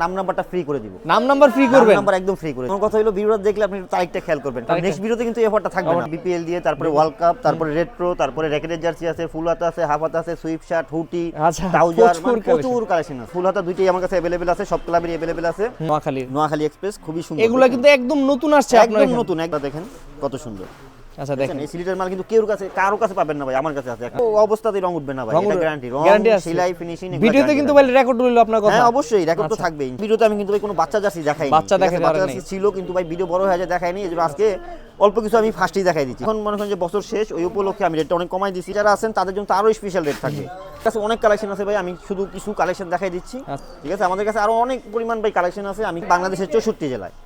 নাম নাম্বারটা ফ্রি করে দিব। নাম নাম্বার ফ্রি করবেন? নাম্বার একদম ফ্রি করে। আমার কথা হলো ভিডিওটা দেখলে আপনি তারিখটা খেয়াল করবেন, কারণ নেক্সট ভিডিওতে কিন্তু এই অফারটা থাকবে না। বিপিএল দিয়ে, তারপরে ওয়ার্ল্ড কাপ, তারপরে রেট্রো, তারপরে র্যাকেটের জার্সি আছে, ফুল হাতা আছে, হাফ হাতা আছে, সুইপ শার্ট, হুডি, ট্রাউজার, প্রচুর কালেকশন আছে। ফুল হাতা দুইটাই আমার কাছে अवेलेबल আছে, সব ক্লাবেরই अवेलेबल আছে। নোয়াখালী এক্সপ্রেস খুবই সুন্দর। এগুলা কিন্তু একদম নতুন আসছে, আপনারা একদম নতুন, একবার দেখেন কত সুন্দর। আচ্ছা দেখেন, এই সিলিটার মাল কিন্তু কারো কাছে পাবেন না ভাই, আমার কাছে আছে। অবস্থাতেই রং উঠবে না ভাই, এটা গ্যারান্টি। রং, সেলাই, ফিনিশিং, ভিডিওতে কিন্তু ভাই রেকর্ড হলো আপনার কথা। হ্যাঁ অবশ্যই রেকর্ড তো থাকবেই। ভিডিওতে আমি কিন্তু ভাই কোনো বাচ্চা জার্সি দেখাইনি। বাচ্চা জার্সি ছিল কিন্তু ভাই ভিডিও বড় হয়ে যায় দেখাইনি, এজন্য আজকে অল্প কিছু আমি ফার্স্টেই দেখাই দিচ্ছি। এখন মনে করেন যে বছর শেষ, ওই উপলক্ষে আমি রেটটা অনেক কমাই দিচ্ছি। যারা আছেন তাদের জন্য আরো স্পেশাল রেট থাকবে। কাছে অনেক কালেকশন আছে ভাই, আমি শুধু কিছু কালেকশন দেখাই দিচ্ছি। ঠিক আছে, আমাদের কাছে আরো অনেক পরিমাণ ভাই কালেকশন আছে। আমি বাংলাদেশের 64 জেলায়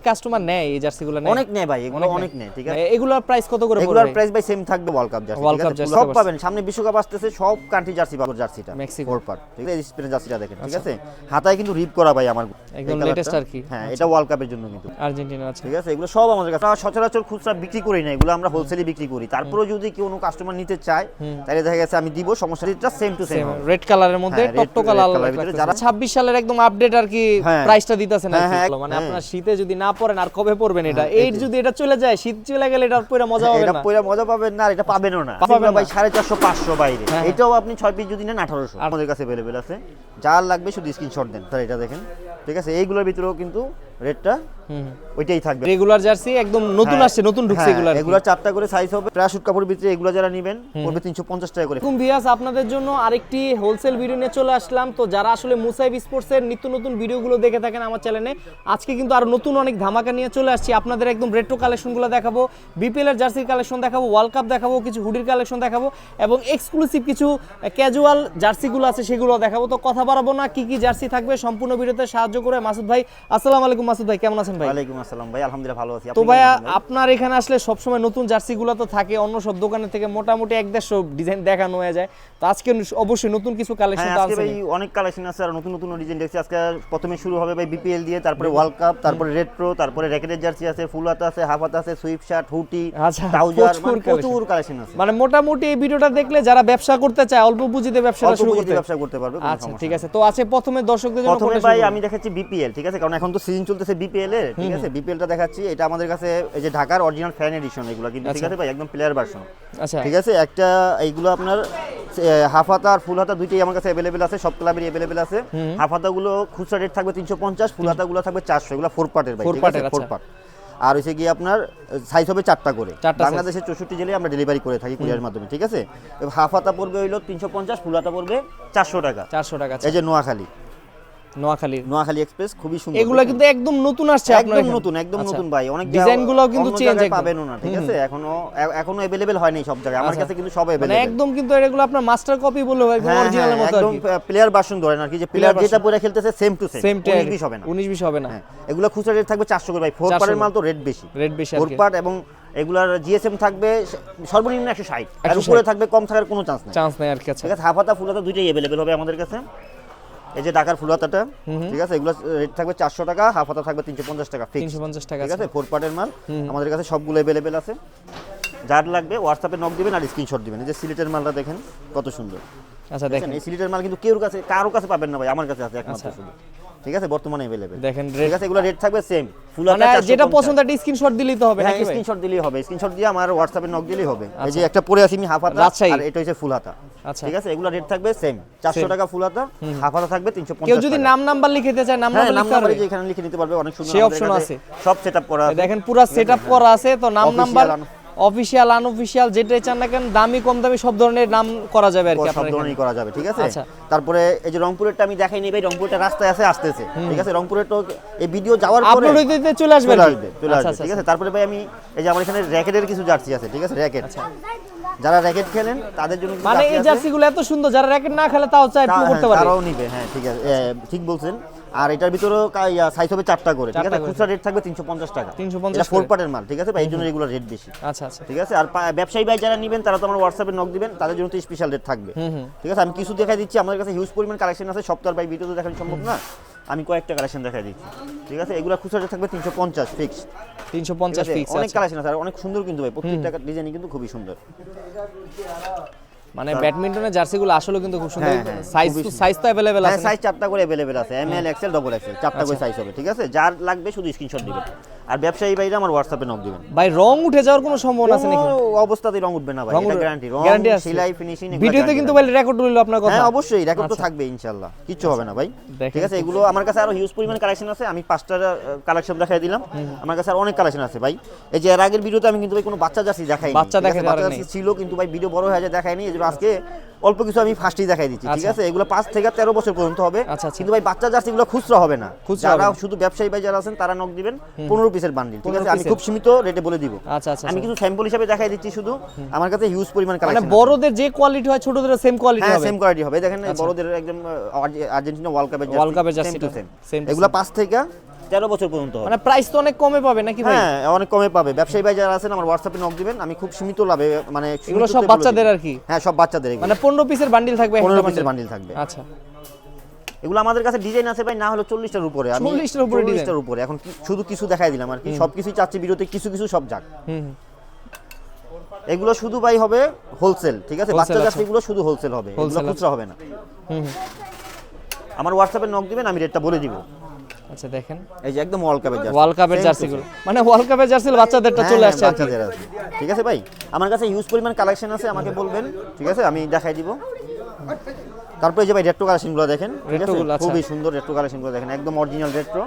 কাস্টমার নেয় এই জার্সিগুলো, অনেক নেয় ভাই, এগুলো অনেক নেয়। ঠিক আছে, এগুলোর প্রাইস কত করে পড়বে? এগুলোর প্রাইস ভাই সেম থাকবে ওয়ার্ল্ড কাপ জার্সি। ঠিক আছে, সব পাবেন। সামনে বিশ্বকাপ আসতেছে, সব কান্ট্রি জার্সি পাবেন। জার্সিটা মেক্সিকো পার্ট, ঠিক আছে, স্পেনের জার্সিটা দেখেন। ঠিক আছে, হাতায় কিন্তু রিপ করা ভাই, আমার একদম লেটেস্ট আর কি। হ্যাঁ, এটা ওয়ার্ল্ড কাপের জন্য কিন্তু আর্জেন্টিনা আছে। ঠিক আছে, এগুলো সব আমাদের কাছে। সচরাচর খুচরা বিক্রি করি না, এগুলো আমরা হোলসেলে বিক্রি করি। তারপরেও যদি কোনো কাস্টমার নিতে চায় তাহলে দেখা গেছে আমি দিব, সমস্যা নেই। এটা সেম টু সেম রেড কালারের মধ্যে টকটকা লাল। যারা 26 সালের একদম আপডেট আর কি প্রাইসটা দিতেছেন আর কি, মানে আপনারা শীতে যদি না পড়েন আর কবে পড়বেন এটা? এই যদি এটা চলে যায়, শীত চলে গেলে এটা পয়রা মজা হবে না। এটা পয়রা মজা পাবেন না, আর এটা পাবেনও না ভাই। 450 500 বাইরে, এটাও আপনি 6 পিস যদি নেন 1800 আমাদের কাছে अवेलेबल আছে। যার লাগবে শুধু স্ক্রিনশট দেন। স্যার এটা দেখেন, ঠিক আছে, এইগুলোর ভিতরেও কিন্তু রেটটা ওইটাই থাকবে। রেগুলার জার্সি একদম নতুন আসছে, নতুন ঢুকছে এগুলো। এগুলো 4টা করে সাইজ হবে। প্যারাশুট কাপড়ের ভিতরে এগুলো যারা নেবেন পড়বে 350 টাকা করে। ভিউয়ার্স, আপনাদের জন্য আরেকটি হোলসেল ভিডিও নিয়ে চলে আসলাম। তো যারা আসলে মুসাইব স্পোর্টসের নিত্য নতুন ভিডিওগুলো দেখে থাকেন আমার চ্যানেলে, আজকে কিন্তু আরো নতুন অনেক ধামাকা নিয়ে চলে আসছি। আপনাদের একদম রেট্রো কালেকশনগুলো দেখাবো, বিপিএল এর জার্সির কালেকশন দেখাবো, ওয়ার্ল্ড কাপ দেখাবো, কিছু হুডির কালেকশন দেখাবো, এবং এক্সক্লুসিভ কিছু ক্যাজুয়াল জার্সিগুলো আছে সেগুলো দেখাবো। তো কথা বাড়াবো না, কি কি জার্সি থাকবে সম্পূর্ণ ভিডিওতে সাহায্য করে মাসুদ ভাই। আসসালামু আলাইকুম মাসুদ ভাই, কেমন আছেন ভাই? ওয়ালাইকুম আসসালাম ভাই, আলহামদুলিল্লাহ ভালো আছি। তো ভাই আপনার এখানে আসলে সবসময় নতুন জার্সিগুলো তো থাকে, অন্য সব দোকানের থেকে মোটামুটি 1-150 ডিজাইন দেখানো হয়ে যায়। তো আজকে অবশ্যই নতুন কিছু কালেকশন আছে। আজকে ভাই অনেক কালেকশন আছে আর নতুন নতুন ডিজাইন দেখছি। আজকে প্রথমে শুরু হবে ভাই বিপিএল দিয়ে, তারপরে ওয়ার্ল্ড কাপ, তারপরে রেট্রো, তারপরে র্যাকেটের জার্সি আছে, ফুল হাতা আছে, হাফ হাতা আছে, সুইপ শার্ট, হুডি, ট্রাউজার, প্রচুর কালেকশন আছে। মানে মোটামুটি এই ভিডিওটা দেখলে যারা ব্যবসা করতে চায়, অল্প পুঁজিতে ব্যবসা করতে পারবে। আচ্ছা ঠিক আছে। তো আছে প্রথমে দর্শকদের জন্য প্রথমে ভাই আমি দেখাচ্ছি বিপিএল। ঠিক আছে, কারণ এখন তো সিজন চলতেছে বিপিএল এর। ঠিক আছে, বিপিএলটা দেখাচ্ছি। এটা আমাদের কাছে এই যে ঢাকার অরিজিনাল ফ্যান এডিশন এগুলো কিন্তু। ঠিক আছে ভাই, একদম প্লেয়ার ভার্সন। আচ্ছা ঠিক আছে, একটা এইগুলো আপনার হাফ হাতা আর ফুল হাতা দুইটাই আমার কাছে अवेलेबल আছে, সব ক্লাবেরই अवेलेबल আছে। হাফ হাতাগুলো খুচরা রেট থাকবে 350, ফুল হাতাগুলো থাকবে 400। এগুলো 4 পার্টের ভাই। ঠিক আছে, 4 পার্ট। আর হইছে কি আপনার সাইজ হবে 4টা করে। বাংলাদেশের 64 জেলায় আমরা ডেলিভারি করে থাকি কুরিয়ারের মাধ্যমে। ঠিক আছে, হাফ হাতা পড়বে হইলো 350, ফুল হাতা পড়বে 400 টাকা। 400 টাকা। এই যে নোয়াখালী এক্সপ্রেস খুবই সুন্দর। এগুলো কিন্তু একদম নতুন আসছে, একদম নতুন ভাই। অনেক ডিজাইনগুলো কিন্তু চেঞ্জ পাবেন না। ঠিক আছে, এখনো अवेलेबल হয় নাই সব জায়গায়। আমার কাছে কিন্তু সব अवेलेबल, মানে একদম কিন্তু এগুলো আপনার মাস্টার কপি বলে একদম অরিজিনালের মতো, একদম প্লেয়ার ভার্সন ধরেন আর কি, যে প্লেয়ার যেটা পরে খেলতেছে সেম টু সেম। 19-20 হবে না, 19-20 হবে না। এগুলো খুচরা রেট থাকবে 400 করে ভাই। 4 পার্টের মাল তো রেট বেশি 4 পার্ট, এবং এগুলার জিএসএম থাকবে সর্বনিম্ন 160, আর উপরে থাকবে, কম থাকার কোনো চান্স নাই আর কি। ঠিক আছে, হাফ হাতা ফুল হাতা দুইটাই अवेलेबल হবে আমাদের কাছে। এই যে ঢাকার ফুল হাতাটা, ঠিক আছে, এগুলো রেট থাকবে 400 টাকা, হাফ হাতা থাকবে 350 টাকা ফিক্স। 350 টাকা। ঠিক আছে, 4 পার্টের মাল আমাদের কাছে সবগুলো अवेलेबल আছে। যার লাগবে হোয়াটসঅ্যাপে নক দিবেন আর স্ক্রিনশট দিবেন। এই যে সিলেটের মালটা দেখেন কত সুন্দর। আচ্ছা দেখেন, এই সিলেটের মাল কিন্তু কারো কাছে পাবেন না ভাই, আমার কাছে আছে একমাত্র শুধু। ঠিক আছে, বর্তমানে अवेलेबल দেখেন। ঠিক আছে, এগুলো রেট থাকবে সেম। ফুল হাতা যেটা পছন্দ একটা স্ক্রিনশট দিলেই তো হবে নাকি ভাই? স্ক্রিনশট দিলেই হবে, স্ক্রিনশট দিয়ে আমার হোয়াটসঅ্যাপে নক দিলেই হবে। এই যে একটা পরে আছি আমি হাফ হাতা, আর এটা হচ্ছে ফুল হাতা। আচ্ছা ঠিক আছে, এগুলো রেট থাকবে সেম 400 টাকা ফুল হাতা, হাফ হাতা থাকবে 350 টাকা। কেউ যদি নাম নাম্বার লিখে দিতে চায়, নাম নাম্বার যে এখানে লিখে নিতে পারবে, অনেক সুন্দর সেই অপশন আছে। সব সেটআপ করা আছে, দেখেন পুরো সেটআপ করা আছে। তো নাম নাম্বার অফিশিয়াল আনঅফিশিয়াল যেটাই চান না কেন, দামি কম দামি সব ধরনের নাম করা যাবে আর কি, সব ধরনেরই করা যাবে। ঠিক আছে, তারপরে এই যে রংপুরেরটা আমি দেখাইনি ভাই, রংপুরটা রাস্তায় আসতেছে। ঠিক আছে, রংপুরের তো এই ভিডিও যাওয়ার পরে আপলোড হইতে চলে আসবে। ঠিক আছে, তারপরে ভাই আমি এই যে আমার এখানে র‍্যাকেটের কিছু জার্সি আছে। ঠিক আছে, র‍্যাকেট যারা র‍্যাকেট খেলেন তাদের জন্য, মানে এই জার্সিগুলো এত সুন্দর, যারা র‍্যাকেট না খেলে তাও চাই করতে পারে, তারাও নিবে। হ্যাঁ ঠিক আছে, ঠিক বলছেন। আর এটার ভিতরেও সাইজ হবে 4টা করে। ঠিক আছে, খুচরা রেট থাকবে 350 টাকা। 350 4 পার্টের মাল। ঠিক আছে ভাই, এই জন্য রেগুলার রেট বেশি। আচ্ছা আচ্ছা ঠিক আছে। আর ব্যবসায়ী ভাই যারা নেবেন তারা তো আমার হোয়াটসঅ্যাপে নক দিবেন, তাদের জন্য তো স্পেশাল রেট থাকবে। ঠিক আছে, আমি কিছু দেখাই দিচ্ছি। আমাদের কাছে হিউজ পরিমাণ কালেকশন আছে, সব তো আর ভাই ভিডিওতে দেখানো সম্ভব না, আমি কয়েকটা কালেকশন দেখাই দিচ্ছি। ঠিক আছে, এগুলা খুচরা রেট থাকবে 350 ফিক্স। 350 ফিক্স। অনেক কালেকশন আছে আর অনেক সুন্দর কিন্তু ভাই, প্রত্যেকটা ডিজাইনই কিন্তু খুবই সুন্দর। মানে ব্যাডমিন্টনের জার্সিগুলো আসলে কিন্তু খুব সুন্দর সাইজ তো अवेलेबल আছে সাইজ 4টা করে अवेलेबल আছে এমএল এক্সএল ডাবল এক্সএল 4টা করে সাইজ হবে ঠিক আছে যার লাগবে শুধু স্ক্রিনশট দিবেন আর ব্যবসায়ী ভাইরা আমার হোয়াটসঅ্যাপে নক দিবেন ভাই রং উঠে যাওয়ার কোনো সম্ভাবনা আছে নাকি কোনো অবস্থাতেই রং উঠবে না ভাই এটা গ্যারান্টি রং সেলাই ফিনিশিং ভিডিওতে কিন্তু ভাই রেকর্ড হইলো আপনার কথা হ্যাঁ অবশ্যই রেকর্ড তো থাকবে ইনশাআল্লাহ কিছু হবে না ভাই ঠিক আছে এগুলো আমার কাছে আরো হিউজ পরিমাণ কালেকশন আছে আমি 5টা কালেকশন দেখাই দিলাম আমার কাছে আর অনেক কালেকশন আছে ভাই এই যে এর আগের ভিডিওতে আমি কিন্তু ভাই কোনো বাচ্চা জার্সি দেখাইনি বাচ্চা জার্সি ছিল কিন্তু ভাই ভিডিও বড় হয়ে যায় দেখাইনি এজন্য আজকে অল্প কিছু আমি ফার্স্টেই দেখাই দিচ্ছি ঠিক আছে এগুলো 5 থেকে 13 বছর পর্যন্ত হবে কিন্তু ভাই বাচ্চা জার্সিগুলো খুচরা হবে না যারা শুধু ব্যবসায়ী ভাই যারা আছেন তারা নক দিবেন 15 পিসের বান্ডিল ঠিক আছে আমি খুব সীমিত রেটে বলে দিব আমি কিছু স্যাম্পল হিসেবে দেখাই দিচ্ছি শুধু আমার কাছে হিউজ পরিমাণ কালেকশন মানে বড়দের যে কোয়ালিটি হয় ছোটদের সেম কোয়ালিটি হবে সেম কোয়ালিটি হবে দেখেন বড়দের একদম আর্জেন্টিনা ওয়ার্ল্ড কাপের জার্সি সেম এগুলো 5 থেকে 13 বছর পর্যন্ত হবে মানে প্রাইস তো অনেক কমে পাবে নাকি ভাই হ্যাঁ অনেক কমে পাবে ব্যবসায়ী ভাই যারা আছেন আমার হোয়াটসঅ্যাপে নক দিবেন আমি খুব সীমিত লাভে মানে এগুলো সব বাচ্চাদের আর কি হ্যাঁ সব বাচ্চাদের মানে 15 পিসের বান্ডিল থাকবে 15 পিসের বান্ডিল থাকবে আচ্ছা এগুলো আমাদের কাছে ডিজাইন আছে ভাই না হলো 40টার উপরে আমি 40টার উপরে এখন শুধু কিছু দেখাই দিলাম আর কি সবকিছু চাচ্ছি ভিডিওতে কিছু কিছু সব যাক এগুলো শুধু ভাই হবে হোলসেল ঠিক আছে বাচ্চা জার্সিগুলো শুধু হোলসেল হবে এগুলো খুচরা হবে না আমার হোয়াটসঅ্যাপে নক দিবেন আমি রেটটা বলে দিব আচ্ছা দেখেন এই যে একদম ওয়ার্ল্ড কাপের জার্সিগুলো মানে ওয়ার্ল্ড কাপের জার্সি বাচ্চাদেরটা চলে আসছে বাচ্চাদের আছে ঠিক আছে ভাই আমার কাছে হিউজ পরিমাণ কালেকশন আছে আমাকে বলবেন ঠিক আছে আমি দেখাই দিব তারপরে যে ভাই রেট্রো কালেকশনগুলো দেখেন খুবই সুন্দর রেট্রো কালেকশনগুলো দেখেন একদম অরিজিনাল রেট্রো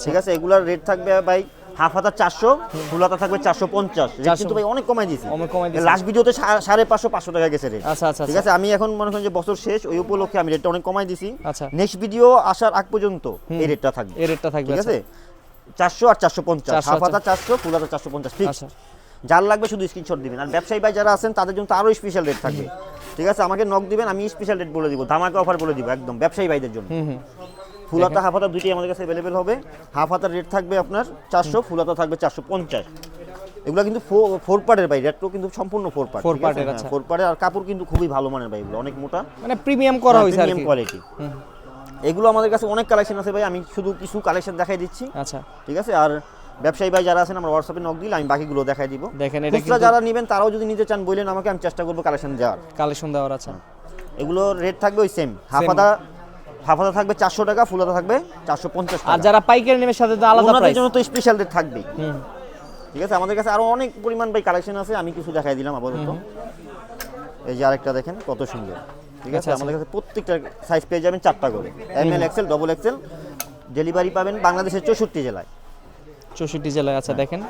ঠিক আছে এগুলোর রেট থাকবে ভাই হাফ হাতা 400 ফুল হাতা থাকবে 450 রেট কিন্তু ভাই অনেক কমাই দিয়েছি লাস্ট ভিডিওতে 550 টাকা গেছে রেট আচ্ছা ঠিক আছে আমি এখন মনে করেন যে বছর শেষ ওই উপলক্ষে আমি রেটটা অনেক কমাই দিয়েছি নেক্সট ভিডিও আসার আগ পর্যন্ত এই রেটটা থাকবে ঠিক আছে 400 আর 450 হাফ হাতা 400 ফুল হাতা 450 ফিক্স যার লাগবে শুধু স্ক্রিনশট দিবেন আর ব্যবসায়ী ভাই যারা আছেন তাদের জন্য আরো স্পেশাল রেট থাকবে ঠিক আছে আমাকে নক দিবেন আমি স্পেশাল রেট বলে দিব ধামাকা অফার বলে দিব একদম ব্যবসায়ী ভাইদের জন্য ফুল হাতা হাফ হাতা দুইটাই আমাদের কাছে अवेलेबल হবে হাফ হাতার রেট থাকবে আপনার 400 ফুল হাতা থাকবে 450 এগুলো কিন্তু 4 পার্টের ভাই রেটও কিন্তু সম্পূর্ণ 4 পার্ট 4 পার্টের আচ্ছা 4 পার্টের আর কাপড় কিন্তু খুবই ভালো মানের ভাই এগুলো অনেক মোটা মানে প্রিমিয়াম করা হইছে আর কি প্রিমিয়াম কোয়ালিটি এগুলো আমাদের কাছে অনেক কালেকশন আছে ভাই আমি শুধু কিছু কালেকশন দেখাই দিচ্ছি আচ্ছা ঠিক আছে আর ব্যবসায়ী ভাই যারা আছেন আমার হোয়াটসঅ্যাপে নক দিলে আমি বাকিগুলো দেখাই দিব দেখেন এটা কিন্তু যারা নেবেন তারাও যদি নিতে চান বলেন আমাকে আমি চেষ্টা করব কালেকশন দেওয়ার আচ্ছা এগুলো রেট থাকবে ওই সেম হাফ হাতা থাকবে 400 টাকা ফুল হাতা থাকবে 450 টাকা আর যারা পাইকারি নেবে সাথে তো আলাদা প্রাইস ওনাদের জন্য তো স্পেশাল রেট থাকবে ঠিক আছে আমাদের কাছে আরো অনেক পরিমাণ ভাই কালেকশন আছে আমি কিছু দেখাই দিলাম আপাতত এই যে আরেকটা দেখেন কত সুন্দর ঠিক আছে আমাদের কাছে প্রত্যেকটা সাইজ পেয়ে যাবেন 4টা করে ML XL double XL delivery পাবেন বাংলাদেশের 64 জেলায় আচ্ছা দেখেন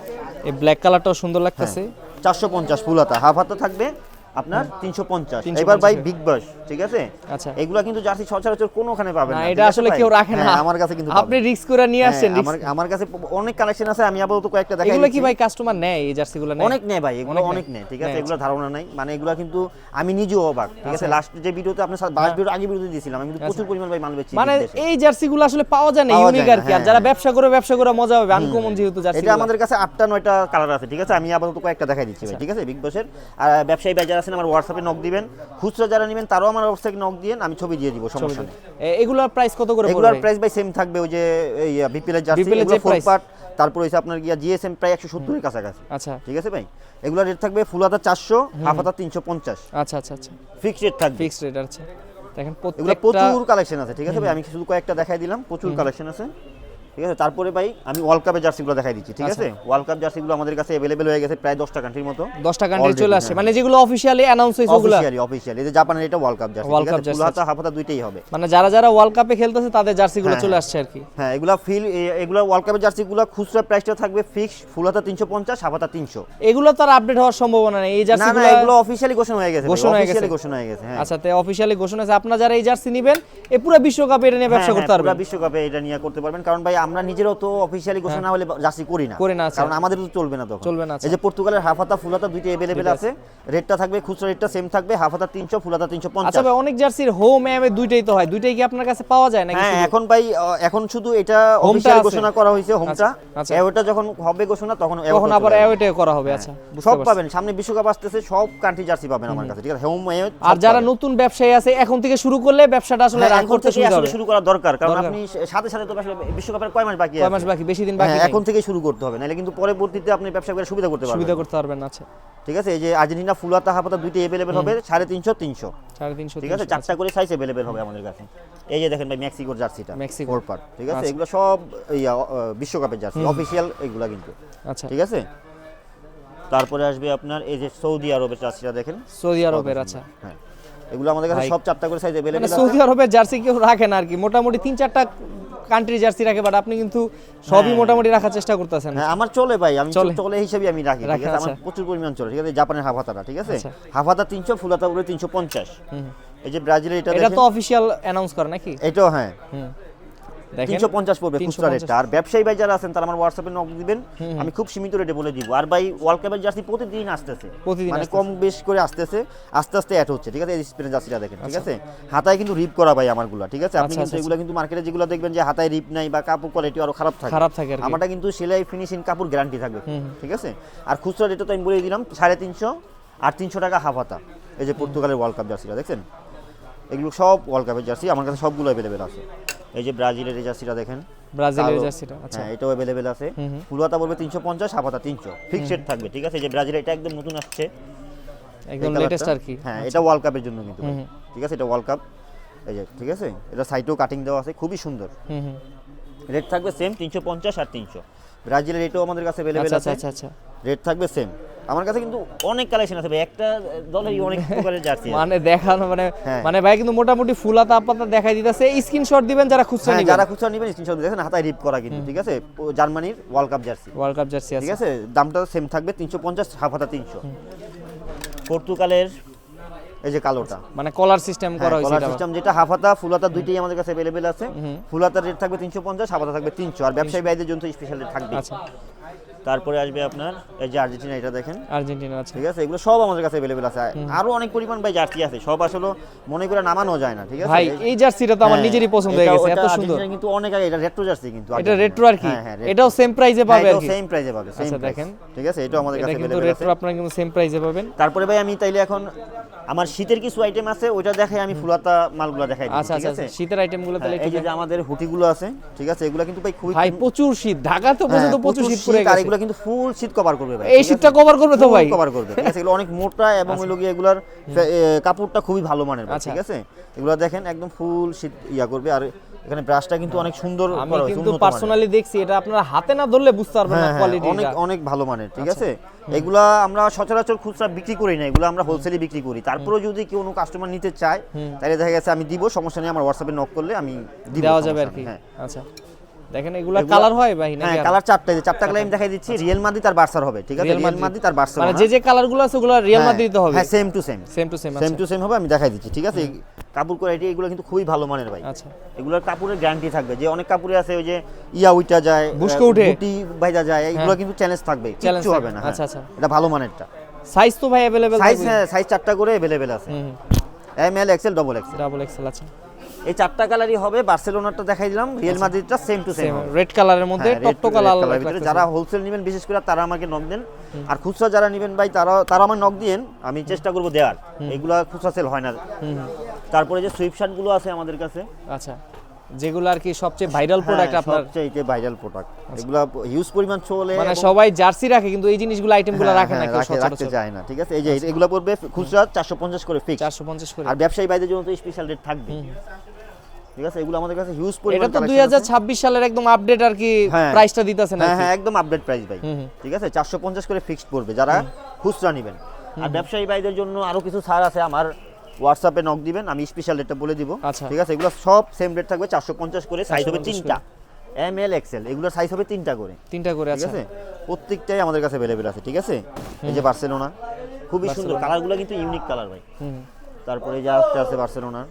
এই ব্ল্যাক কালারটাও সুন্দর লাগতেছে 450 ফুল হাতা হাফ হাতা থাকবে আপনার 350 এবার ভাই বিগ বাস ঠিক আছে আচ্ছা এগুলা কিন্তু জার্সি সচরাচর কোনোখানে পাবেন না এটা আসলে কেউ রাখে না আমার কাছে কিন্তু আপনি রিস্ক করে নিয়ে আসেন আমার কাছে অনেক কালেকশন আছে আমি আপাতত কয়েকটা দেখাই এগুলো কি ভাই কাস্টমার নেয় এই জার্সিগুলো নেয় অনেক নেয় ভাই এগুলো অনেক নেয় ঠিক আছে এগুলো ধারণা নাই মানে এগুলো কিন্তু আমি নিজেও অবাক ঠিক আছে লাস্ট যে ভিডিওতে আপনি লাস্ট ভিডিও আগে ভিডিওতে দিয়েছিলাম আমি কিন্তু প্রচুর পরিমাণ ভাই মাল বেচি মানে এই জার্সিগুলো আসলে পাওয়া যায় না ইউনিক আর কি আর যারা ব্যবসা করে মজা হবে আনকমন যেহেতু জার্সি এটা আমাদের কাছে 8টা 9টা কালার আছে ঠিক আছে আমি আপাতত কয়েকটা দেখাই দিচ্ছি ভাই ঠিক আছে বিগ বসের আর ব্যবসায়ী ভাই যারা আছেন আমার হোয়াটসঅ্যাপে নক দিবেন খুচরা যারা নেবেন তারাও আমার ওয়েবসাইটে নক দিয়েন আমি ছবি দিয়ে দিব সমস্যা নেই এগুলোর প্রাইস কত করে পড়বে এগুলোর প্রাইস ভাই সেম থাকবে ওই যে এই বিপিএল এর জার্সি এগুলো 4 পার্ট তারপর হইছে আপনার গিয়া জিএসএম প্রায় 170 এর কাছাকাছি আচ্ছা ঠিক আছে ভাই এগুলোর রেট থাকবে ফুল হাতা 400 হাফ হাতা 350 আচ্ছা ফিক্সড রেট থাকবে ফিক্সড রেট আছে দেখেন এগুলো প্রচুর কালেকশন আছে ঠিক আছে ভাই আমি শুধু কয়েকটা দেখাই দিলাম প্রচুর কালেকশন আছে ঠিক আছে তারপরে ভাই আমি ওয়ার্ল্ড কাপের জার্সিগুলো দেখাই দিচ্ছি ঠিক আছে ওয়ার্ল্ড কাপ জার্সিগুলো আমাদের কাছে अवेलेबल হয়ে গেছে প্রায় 10টা কান্ট্রির মতো 10টা কান্ট্রি চলে আসে মানে যেগুলো অফিশিয়ালি অ্যানাউন্স হইছে ওগুলো অফিশিয়ালি এই যে জাপানের এটা ওয়ার্ল্ড কাপ জার্সি ঠিক আছে ফুল হাতা হাফ হাতা দুইটাই হবে মানে যারা ওয়ার্ল্ড কাপে খেলতেছে তাদের জার্সিগুলো চলে আসছে আর কি হ্যাঁ এগুলা ওয়ার্ল্ড কাপের জার্সিগুলো খুচরা প্রাইসটা থাকবে ফিক্স ফুল হাতা 350 হাফ হাতা 300 এগুলো তো আর আপডেট হওয়ার সম্ভাবনা নেই এই জার্সিগুলো না এগুলো অফিশিয়ালি ঘোষণা হয়ে গেছে অফিশিয়ালি ঘোষণা হয়ে গেছে হ্যাঁ আচ্ছা তে অফিশিয়ালি ঘোষণা আছে আপনারা যারা এই জার্সি নেবেন এই পুরো বিশ্বকাপে এটা নিয়ে ব্যবসা করতে পারবেন পুরো বিশ্বকাপে এটা নিয়ে করতে পারবেন কারণ ভাই আমরা নিজেরাও তো অফিশিয়ালি ঘোষণা হলে জার্সি করি না কারণ আমাদের তো চলবে না তখন এই যে পর্তুগালের হাফ হাতা ফুল হাতা দুইটা अवेलेबल আছে রেটটা থাকবে খুচরা রেটটা সেম থাকবে হাফ হাতা 300 ফুল হাতা 350 আচ্ছা ভাই অনেক জার্সির হোম এমে দুইটাই তো হয় দুইটাই কি আপনার কাছে পাওয়া যায় নাকি হ্যাঁ এখন ভাই এখন শুধু এটা অফিশিয়ালি ঘোষণা করা হয়েছে হোমটা এওটা যখন হবে ঘোষণা তখন আবার এওটা করা হবে আচ্ছা সব পাবেন সামনে বিশ্বকাপ আসতেছে সব কান্ট্রি জার্সি পাবেন আমার কাছে ঠিক আছে হোম আর যারা নতুন ব্যবসায়ী আছে এখন থেকে শুরু করলে ব্যবসাটা আসলে রান করতে শুরু করা দরকার কারণ আপনি সাথে সাথে তো আসলে বিশ্বকাপের কয় মাস বাকি কয় মাস বাকি, বেশি দিন বাকি হ্যাঁ, নেই। এখন থেকে শুরু করতে হবে, নাহলে কিন্তু পরবর্তীতে আপনি ব্যবসা করে সুবিধা করতে পারবেন। সুবিধা করতে পারবেন। আচ্ছা ঠিক আছে, এই যে আর্জেন্টিনা ফুল হাতা হাফ হাতা দুইটাই अवेलेबल হবে 350 300, 350, ঠিক আছে, 4টা করে সাইজ अवेलेबल হবে আমাদের কাছে। এই যে দেখেন ভাই মেক্সিকোর জার্সিটা, মেক্সিকো। ফোর পার্ট, ঠিক আছে, এগুলো সব বিশ্বকাপের জার্সি, অফিশিয়াল এগুলা কিন্তু। আচ্ছা ঠিক আছে, তারপরে আসবে আপনার এই যে সৌদি আরবের জার্সিটা দেখেন, সৌদি আরবের। আচ্ছা হ্যাঁ, এগুলো আমাদের কাছে ভাই, সব 4টা করে সাইজ अवेलेबल মানে আছে। সৌদি আরবের জার্সি কেউ রাখে না আর কি, মোটামুটি 3-4টা কান্ট্রি জার্সি রাখে, বাট আপনি কিন্তু সবই মোটামুটি রাখার চেষ্টা করতেছেন। হ্যাঁ, আমার চলে ভাই, আমি চলে। চলে হিসেবে আমি রাখি, ঠিক রাখেন, আছে, আমার আচ্ছা। প্রচুর পরিমাণ চলে, ঠিক আছে। জাপানের হাফ হাতাটা, ঠিক আছে, আচ্ছা। হাফ হাতা 300, ফুল হাতা উপরে 350। এই যে ব্রাজিলের এটা এটা দেখেন, তো অফিশিয়াল অ্যানাউন্স করে নাকি? এটাও হ্যাঁ দেখেন 350 পড়বে খুচরা 350 রেটটা। আর ব্যবসায়ী ভাই যারা আছেন তারা আমার হোয়াটসঅ্যাপে নক দিবেন, আমি খুব সীমিত রেটে বলে দিব। আর ভাই ওয়ার্ল্ড কাপের জার্সি প্রতিদিন আসতেছে, প্রতিদিন মানে আসতেছে। কম বেশ করে আসতেছে, আস্তে আস্তে অ্যাড হচ্ছে, ঠিক আছে। এই স্পেনের জার্সিটা দেখেন, ঠিক আছে, হাতায় কিন্তু রিপ করা ভাই আমারগুলা, ঠিক আছে। আপনি আচ্ছা, কিন্তু আচ্ছা, এগুলো কিন্তু মার্কেটে যেগুলো দেখবেন যে হাতায় রিপ নাই বা কাপড় কোয়ালিটি আরো খারাপ থাকে, খারাপ থাকে আর কি। আমারটা কিন্তু সেলাই ফিনিশিং কাপড় গ্যারান্টি থাকবে, ঠিক আছে। আর খুচরা রেটটা তো আমি বলে দিলাম 350 আর 300 টাকা হাফ হাতা। এই যে পর্তুগালের ওয়ার্ল্ড কাপ জার্সিটা দেখছেন, এগুলো সব ওয়ার্ল্ড কাপের জার্সি, আমার কাছে সবগুলো अवेलेबल আছে। এই যে ব্রাজিলের এই জার্সিটা দেখেন, ব্রাজিলের কালো। জার্সিটা। আচ্ছা হ্যাঁ, এটাও अवेलेबल আছে। ফুল হাতা বলবে 350, হাফ হাতা 300, ফিক্সড রেট থাকবে, ঠিক আছে। এই যে ব্রাজিল এটা একদম নতুন আসছে, একদম এই লেটেস্ট কালারটা। আর কি। হ্যাঁ, এটা ওয়ার্ল্ড কাপের জন্য কিন্তু ভাই, ঠিক আছে, এটা ওয়ার্ল্ড কাপ। এই যে ঠিক আছে, এটা সাইডেও কাটিং দেওয়া আছে, খুবই সুন্দর। রেট থাকবে সেম 350 আর 300। ব্রাজিলের এটাও আমাদের কাছে अवेलेबल আচ্ছা আছে, আচ্ছা আচ্ছা। রেট থাকবে সেম। আমার কাছে কিন্তু অনেক কালেকশন আছে ভাই, একটা দলেরই অনেক প্রকারের জার্সি আছে। মানে দেখানো মানে হ্যাঁ। মানে ভাই কিন্তু মোটামুটি ফুল হাতা আপাতত দেখাই দিতেছে, স্ক্রিনশট দিবেন যারা খুচরা হ্যাঁ, নেবেন। যারা খুচরা নেবেন স্ক্রিনশট দেখেন, হাতায় রিপ করা কিন্তু, ঠিক আছে, জার্মানির world cup jersey, world cup jersey ঠিক আছে। আছে। দামটা সেম থাকবে 350, হাফ হাতা 300। পর্তুগালের এই যে কালোটা, মানে কলার সিস্টেম করা হয়েছে কলার এটা। সিস্টেম, যেটা হাফ হাতা ফুল হাতা দুইটাই আমাদের কাছে अवेलेबल আছে। ফুল হাতার রেট থাকবে 350, হাফ হাতা থাকবে 300, আর ব্যবসায়ী ভাইদের জন্য স্পেশাল রেট থাকবে। আচ্ছা তারপরে আসবে আপনার এই যে আর্জেন্টিনা, এটা দেখেন, আর্জেন্টিনা। আচ্ছা ঠিক আছে, এগুলো সব আমাদের কাছে अवेलेबल আছে। আরো অনেক পরিমাণ ভাই জার্সি আছে, সব আসলে মনে করে নামানো যায় না, ঠিক আছে। ভাই এই জার্সিটা তো আমার হ্যাঁ, নিজেরই পছন্দ হয়ে এটা- গেছে, ওটা এত সুন্দর। আর্জেন্টিনা কিন্তু অনেক আগে, এটা রেট্রো জার্সি কিন্তু, এটা আর্জেন্টিনা। রেট্রো আর কি, হ্যাঁ, হ্যাঁ, retro। এটাও সেম প্রাইসে হ্যাঁ, পাবে আর এটাও কি। সেম প্রাইসে পাবে, সেম আচ্ছা, প্রাইস, দেখেন। ঠিক আছে, এটাও আমাদের এটা কাছে কিন্তু अवेलेबल আছে। রেট্রো আপনারা কিন্তু সেম প্রাইসে পাবেন। তারপরে ভাই আমি তাইলে এখন আমার শীতের কিছু আইটেম আছে, ওইটা দেখাই, আমি ফুলাতা মালগুলো দেখাই দিই, আচ্ছা ঠিক আচ্ছা আছে। শীতের আইটেমগুলো তাহলে হ্যাঁ, এই একটু যে আমাদের হুটিগুলো আছে, ঠিক আছে, এগুলো কিন্তু ভাই খুবই ভাই প্রচুর শীত, ঢাকা তো পর্যন্ত প্রচুর শীত পড়ে আর গেছে। এগুলো কিন্তু ফুল শীত কভার করবে ভাই, এই শীতটা কভার করবে তো ভাই। কভার করবে, ঠিক আছে। এগুলো অনেক মোটা এবং ওই লগিয়ে এগুলার কাপড়টা খুবই ভালো মানের ভাই, আচ্ছা। ঠিক আছে। এগুলো দেখেন একদম ফুল শীত ইয়া করবে। আর এখানে ব্রাশটা কিন্তু অনেক সুন্দর আমি করা হয়েছে, কিন্তু উন্নত মানের। পার্সোনালি দেখছি, এটা আপনারা হাতে না ধরলে বুঝতে পারবেন না হ্যাঁ, হ্যাঁ, কোয়ালিটি। অনেক অনেক ভালো মানের, ঠিক আছে। এগুলা আমরা সচরাচর খুচরা বিক্রি করি না, এগুলো আমরা হোলসেলে বিক্রি করি। তারপরেও যদি কোনো কাস্টমার নিতে চায় তাহলে দেখা গেছে আমি দিব, সমস্যা নেই, আমার হোয়াটসঅ্যাপে নক করলে আমি দিব, দেওয়া যাবে আর সমস্যা কি। নেই, হ্যাঁ। আচ্ছা দেখেন এগুলা কালার হয় ভাই নাকি? হ্যাঁ, আর? কালার চারটা কালার আমি দেখাই দিচ্ছি। রিয়েল মাদ্রিদ আর বার্সার হবে, ঠিক আছে, রিয়াল রিয়েল মাদ্রিদ আর বার্সা, মানে যে কালারগুলো আছে ওগুলো রিয়াল মাদ্রিদ হবে। হ্যাঁ, same to same, same to same. Same to same হবে, আমি দেখাই দিচ্ছি, ঠিক আছে। কাপড় কোয়ালিটি এগুলো কিন্তু খুবই ভালো মানের ভাই। আচ্ছা এগুলোর কাপড়ের গ্যারান্টি থাকবে, যে অনেক কাপড়ে আছে ওই যে ইয়া উইটা যায়, বুশকে উঠে। বুটি বাইজা যায়, এগুলো কিন্তু চ্যালেঞ্জ থাকবে, কিচ্ছু হবে না। আচ্ছা আচ্ছা। এটা ভালো মানেরটা। সাইজ তো ভাই अवेलेबल সাইজ, হ্যাঁ, সাইজ 4টা করে अवेलेबल আছে, M L XL double XL, double XL. আচ্ছা এই 4টা কালারই হবে। বার্সেলোনাটা দেখাই দিলাম, রিয়েল মাদ্রিদটা সেম টু সেম সেম হবে। রেড কালারের মধ্যে হ্যাঁ, টকটকা লাল ভিতরে যারা হোলসেল নেবেন বিশেষ করে তারা আমাকে নক দেন, আর খুচরা যারা নেবেন ভাই তারা আমার নক দিয়েন, আমি চেষ্টা করব দেওয়ার। এগুলা খুচরা সেল হয় না। তারপরে যে সুইপ শার্ট গুলো আছে আমাদের কাছে, আচ্ছা যেগুলো আর কি সবচেয়ে ভাইরাল প্রোডাক্ট আপনার, সবচেয়ে ভাইরাল প্রোডাক্ট, এগুলা হিউজ পরিমাণ চলে, মানে এবং- সবাই জার্সি রাখে কিন্তু এই জিনিসগুলো আইটেমগুলো হ্যাঁ, রাখে না হ্যাঁ, কেউ রাখতে সচরাচর। যায় না, ঠিক আছে। এই যে এগুলা পড়বে খুচরা 450 করে ফিক্স, 450 করে। আর ব্যবসায়ী ভাইদের জন্য তো স্পেশাল রেট থাকবে, ঠিক আছে। এগুলো আমাদের কাছে হিউজ পরিমাণ এটা তো collection আছে। 2026 সালের একদম আপডেট আর কি হ্যাঁ। প্রাইসটা দিতেছেন আর হ্যাঁ, কি। হ্যাঁ, একদম আপডেট প্রাইস ভাই, ঠিক আছে। 450 করে ফিক্সড পড়বে যারা খুচরা নেবেন। আর ব্যবসায়ী ভাইদের জন্য আরো কিছু ছাড় আছে, আমার হোয়াটসঅ্যাপে নক দিবেন, আমি স্পেশাল রেটটা বলে দিব, আচ্ছা। ঠিক আছে। এগুলো সব সেম রেট থাকবে, 450 করে, সাইজ হবে 450 3টা, এম এল এক্সেল, এগুলোর সাইজ হবে 3টা করে, তিনটা করে। ঠিক আচ্ছা আছে। প্রত্যেকটাই আমাদের কাছে अवेलेबल আছে, ঠিক আছে। এই যে বার্সেলোনা, খুবই সুন্দর কালারগুলো, কিন্তু ইউনিক কালার ভাই। তারপরে যে আছে বার্সেলোনা,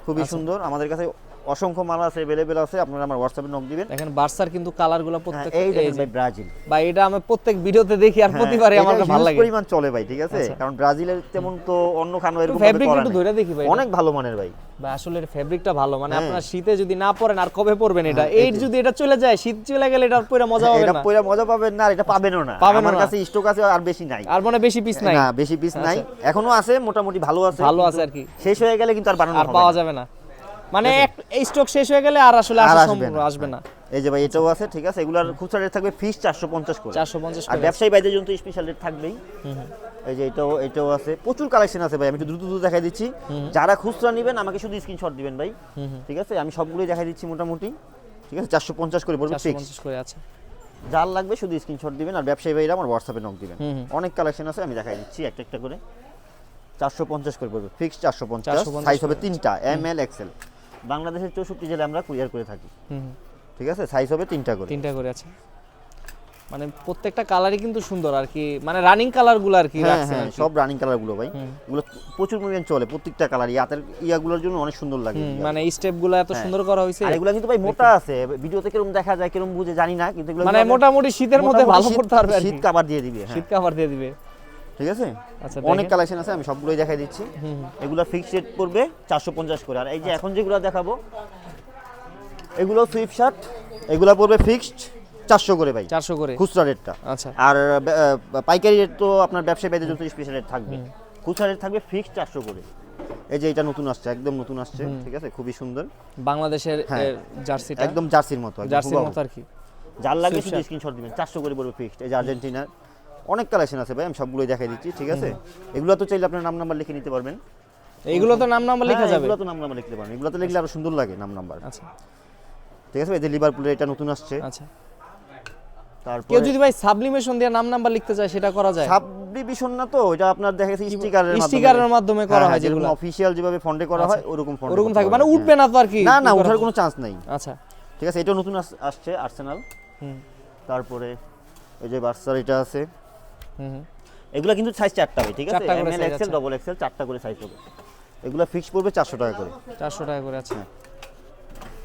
খুবই সুন্দর, আমাদের কাছে অসংখ্য মাল আছে, अवेलेबल আছে, আপনারা আমার হোয়াটসঅ্যাপে নক দিবেন। দেখেন বার্সার কিন্তু কালারগুলো হ্যাঁ, প্রত্যেক এই দেখেন ভাই ব্রাজিল, ভাই এটা আমি প্রত্যেক ভিডিওতে দেখি আর হ্যাঁ, প্রতিবারই আমার এটা ভালো huge লাগে। পরিমাণ চলে ভাই, ঠিক আছে। আচ্ছা। কারণ ব্রাজিলের তেমন তো অন্য খানো এরকম ভাবে ফেব্রিক করা একটু নেই। ধরে দেখি ভাই, অনেক ভালো মানের ভাই। ভাই আসলে ফেব্রিকটা ভালো, মানে হ্যাঁ। আপনার শীতে যদি না পরেন আর কবে পরবেন এটা? হ্যাঁ, এই এই যে। যদি এটা চলে যায়, শীত চলে গেলে এটা পরে মজা হবে এটা না। পয়লা মজা পাবেন না, আর এটা পাবেনও না। পাবেনও আমার না। কাছে স্টক আছে আর বেশি নাই, আর মনে বেশি পিস নাই, না বেশি পিস নাই, এখনো আছে, মোটামুটি ভালো আছে, ভালো আছে আর কি। শেষ হয়ে গেলে কিন্তু আর বানানো আর হবে পাওয়া না। যাবে না, মানে এই স্টক শেষ হয়ে গেলে আর আসলে আর আসা আসবে সম্ভব না। আসবে না। এই যে ভাই এটাও আছে, ঠিক আছে। এগুলার খুচরা রেট থাকবে ফিক্স 450 করে। 450 আর করে। ব্যবসায়ী ভাইদের জন্য তো স্পেশাল রেট থাকবেই। এই যে এটাও আছে, প্রচুর কালেকশন আছে ভাই, আমি একটু দ্রুত দেখাই দিচ্ছি। যারা খুচরা নেবেন আমাকে শুধু স্ক্রিনশট দিবেন ভাই, ঠিক আছে। আমি সবগুলোই দেখাই দিচ্ছি মোটামুটি, ঠিক আছে। 450 করে পড়বে ফিক্স। 450 করে আছে। যার লাগবে শুধু স্ক্রিনশট দিবেন, আর ব্যবসায়ী ভাইরা আমার হোয়াটসঅ্যাপে নক দিবেন। অনেক কালেকশন আছে, আমি দেখাই দিচ্ছি একটা করে। 450 করে পড়বে ফিক্স 450। সাইজ হবে 3টা, এম এল এক্সেল। বাংলাদেশের 64 জেলায় আমরা কুরিয়ার করে থাকি, ঠিক আছে। সাইজ হবে 3টা করে। 3টা করে আছে। মানে প্রত্যেকটা কালারই কিন্তু সুন্দর আর কি, মানে রানিং কালারগুলো আর কি রাখছেন আর কি। সব রানিং কালারগুলো ভাই, এগুলো প্রচুর পরিমাণ চলে, প্রত্যেকটা কালার ইয়াতের ইয়াগুলোর জন্য অনেক সুন্দর লাগে। মানে স্টেপগুলো এত সুন্দর করা হয়েছে। আর এগুলো কিন্তু ভাই মোটা আছে, ভিডিওতে কিরকম দেখা যায় কিরকম বুঝে জানি না, কিন্তু এগুলো মানে মোটামুটি শীতের মধ্যে ভালো পড়তে পারবে আর কি। শীত কভার দিয়ে দিবে, শীত কভার দিয়ে দিবে, ঠিক আছে। আচ্ছা অনেক কালেকশন আছে, আমি সবগুলোই দেখাই দিচ্ছি। এগুলো ফিক্সড রেট পড়বে 450 করে। আর এই যে এখন যেগুলো দেখাবো এগুলো সুইফট শার্ট, এগুলো পড়বে ফিক্সড 400 করে ভাই, 400 করে খুচরা রেটটা। আচ্ছা। আর পাইকারি রেট তো আপনার ব্যবসায়ী ভাইদের জন্য স্পেশাল রেট থাকবে, খুচরা রেট থাকবে ফিক্সড 400 করে। এই যে এটা নতুন আসছে, একদম নতুন আসছে, ঠিক আছে, খুবই সুন্দর বাংলাদেশের জার্সিটা, একদম জার্সির মতো, জার্সির মতো আর কি। যার লাগবে শুধু স্ক্রিনশট দিবেন, 400 করে পড়বে ফিক্সড। এই যে আর্জেন্টিনার অনেক কালেকশন আছে ভাই, আমি সবগুলোই দেখাই দিচ্ছি, ঠিক আছে। এগুলো তো চাইলে আপনার নাম নাম্বার লিখে নিতে পারবেন। এইগুলো তো নাম নাম্বার লেখা যাবে, এগুলো তো নাম নাম্বার লিখতে পারবেন, এগুলো তো লিখলে আরো সুন্দর লাগে নাম নাম্বার। আচ্ছা, ঠিক আছে। এই যে লিভারপুলের এটা নতুন আসছে। আচ্ছা। তারপর কেউ যদি ভাই সাবলিমেশন দিয়ে নাম নাম্বার লিখতে চায় সেটা করা যায়? সাবডিভিশন না তো, এটা আপনার দেখা যাচ্ছে স্টিকারের মাধ্যমে করা হয়, যেগুলো অফিশিয়াল যেভাবে ফন্টে করা হয় ওরকম ফন্টে, ওরকম থাকে, মানে উঠবে না তো আর কি। না ওঠার কোনো চান্স নাই। আচ্ছা, ঠিক আছে। এটাও নতুন আসছে, আর্সেনাল। তারপরে এই যে বার্সার এটা আছে। এগুলা কিন্তু সাইজ 4টা হবে, ঠিক আছে। M L XL double XL 4টা করে সাইজ হবে। এগুলা ফিক্স পড়বে 400 টাকা করে। 400 টাকা করে আছে,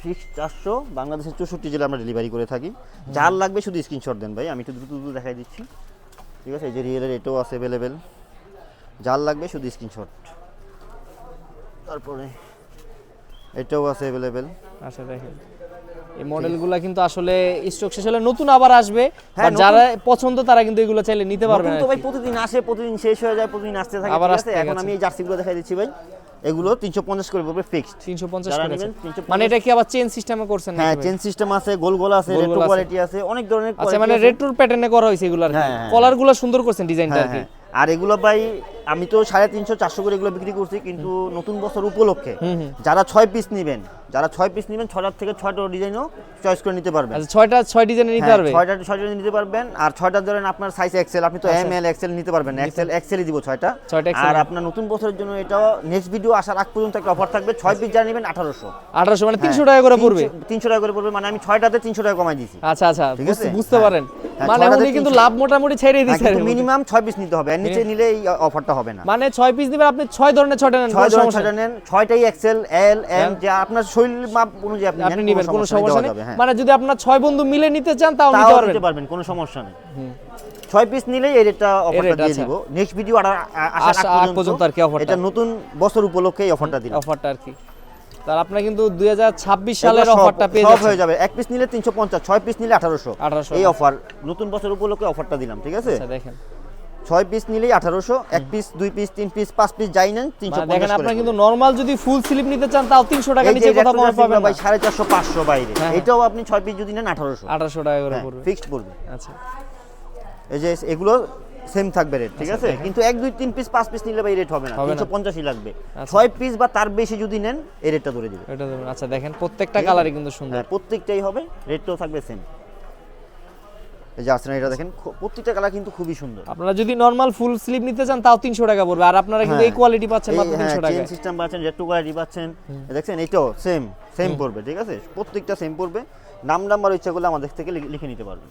ফিক্স 400। বাংলাদেশের 64 জেলা আমরা ডেলিভারি করে থাকি। যার লাগবে শুধু স্ক্রিনশট দেন ভাই, আমি একটু দ্রুত দেখাই দিচ্ছি, ঠিক আছে। এই যে রিয়েলের এটাও আছে অ্যাভেলেবেল, যার লাগবে শুধু স্ক্রিনশট। তারপরে এটাও আছে অ্যাভেলেবেল। আচ্ছা, দেখেন এই মডেলগুলো কিন্তু আসলে স্টক শেষ হলে নতুন আবার আসবে, আর যারা পছন্দ তারা কিন্তু এগুলো চাইলে নিতে পারবে। তো ভাই প্রতিদিন আসে, প্রতিদিন শেষ হয়ে যায়, প্রতিদিন আসতে থাকে, ঠিক আছে। এখন আমি এই জার্সিগুলো দেখাই দিচ্ছি ভাই, এগুলো 350 করে পড়বে ফিক্সড। 350 করে আছে। মানে এটা কি আবার চেন সিস্টেমে করছেন নাকি? হ্যাঁ, চেন সিস্টেম আছে, গোল আছে, রেট্রো কোয়ালিটি আছে, অনেক ধরনের কোয়ালিটি। আচ্ছা, মানে রেট্রো প্যাটার্নে করা হয়েছে এগুলো আর কি। কলারগুলো সুন্দর করছেন, ডিজাইনটা আর কি। আর এগুলো ভাই আমি তো 350 400 করে এগুলো বিক্রি করছি, কিন্তু নতুন বছর উপলক্ষে যারা 6 পিস নেবেন, 6টা থেকে 6টা ডিজাইনও চয়েস করে নিতে পারবেন। আচ্ছা, 6 ডিজাইনে নিতে পারবে, 6টা ডিজাইন নিতে পারবেন। আর 6টা ধরেন আপনার সাইজ এক্সেল, আপনি তো এম এল এক্সেল নিতে পারবেন, এক্সেলই দিব 6টা। আর আপনার নতুন বছরের জন্য এটা নেক্সট ভিডিও আসার আগ পর্যন্ত একটা অফার থাকবে, 6 পিস যারা নেবেন 1800 মানে 300 টাকা করে পড়বে। 300 টাকা করে পড়বে, মানে আমি 6টাতে 300 টাকা কমাই দিয়েছি। আচ্ছা, ঠিক আছে, বুঝতে পারেন। মানে উনি কিন্তু লাভ মোটামুটি ছেড়ে দিয়েছে, মিনিমাম 6 পিস নিতে হবে, এর নিচে নিলে এই অফারটা হবে না। মানে 6 পিস দিবেন আপনি, 6 ধরনের 6টা নেন, 6টা নেন, 6টাই এক্সেল এল এম, যে আপনার শরীর মাপ অনুযায়ী আপনি নেবেন, কোনো সমস্যা নেই। মানে যদি আপনার 6 বন্ধু মিলে নিতে চান তাও নিতে পারবেন, কোনো সমস্যা নেই। 6 পিস নিলেই এই রেটটা অফারটা দিয়ে দিব। নেক্সট ভিডিও আসার আগ পর্যন্ত আর কি অফারটা, এটা নতুন বছর উপলক্ষে এই অফারটা দিলাম, অফারটা আর কি। তার আপনি কিন্তু 2026 সালের অফারটা পেয়ে যাবেন। সব হয়ে যাবে, 1 পিস নিলে 350, 6 পিস নিলে 1800 এই অফার, নতুন বছর উপলক্ষে অফারটা দিলাম, ঠিক আছে। আচ্ছা, দেখেন 6 পিস নিলেই 1800, 1 পিস 2 পিস 3 পিস 5 পিস যাই নেন 350 দেখেন। আপনি কিন্তু নরমাল যদি ফুল স্লিপ নিতে চান তাও 300 টাকা নিচে কোথাও কম পাবেন ভাই, 450 500 বাইরে। এটাও আপনি 6 পিস যদি নেন 1800 টাকা করে পড়বে, ফিক্সড পড়বে। আচ্ছা, এই যে এগুলো সেম থাকবে রেট, ঠিক আছে। কিন্তু 1 2 3 পিস 5 পিস নিলে ভাই রেট হবে না, 350ই লাগবে। 6 পিস বা তার বেশি যদি নেন এই রেটটা ধরে দিবে, এটা দেবেন। আচ্ছা, দেখেন প্রত্যেকটা কালারই কিন্তু সুন্দর, প্রত্যেকটাই হবে, রেটটাও থাকবে সেম। এই যে আসলে এটা দেখেন, প্রত্যেকটা কালার কিন্তু খুবই সুন্দর। আপনারা যদি নরমাল ফুল স্লিপ নিতে চান তাও 300 টাকা পড়বে, আর আপনারা কিন্তু এই কোয়ালিটি পাচ্ছেন মাত্র 300 টাকা। চেন সিস্টেম পাচ্ছেন, রেট্রো কোয়ালিটি পাচ্ছেন, দেখছেন এটাও সেম পড়বে, ঠিক আছে। প্রত্যেকটা সেম পড়বে। নাম নাম্বার ইচ্ছা করলে আমাদের থেকে লিখে নিতে পারবেন।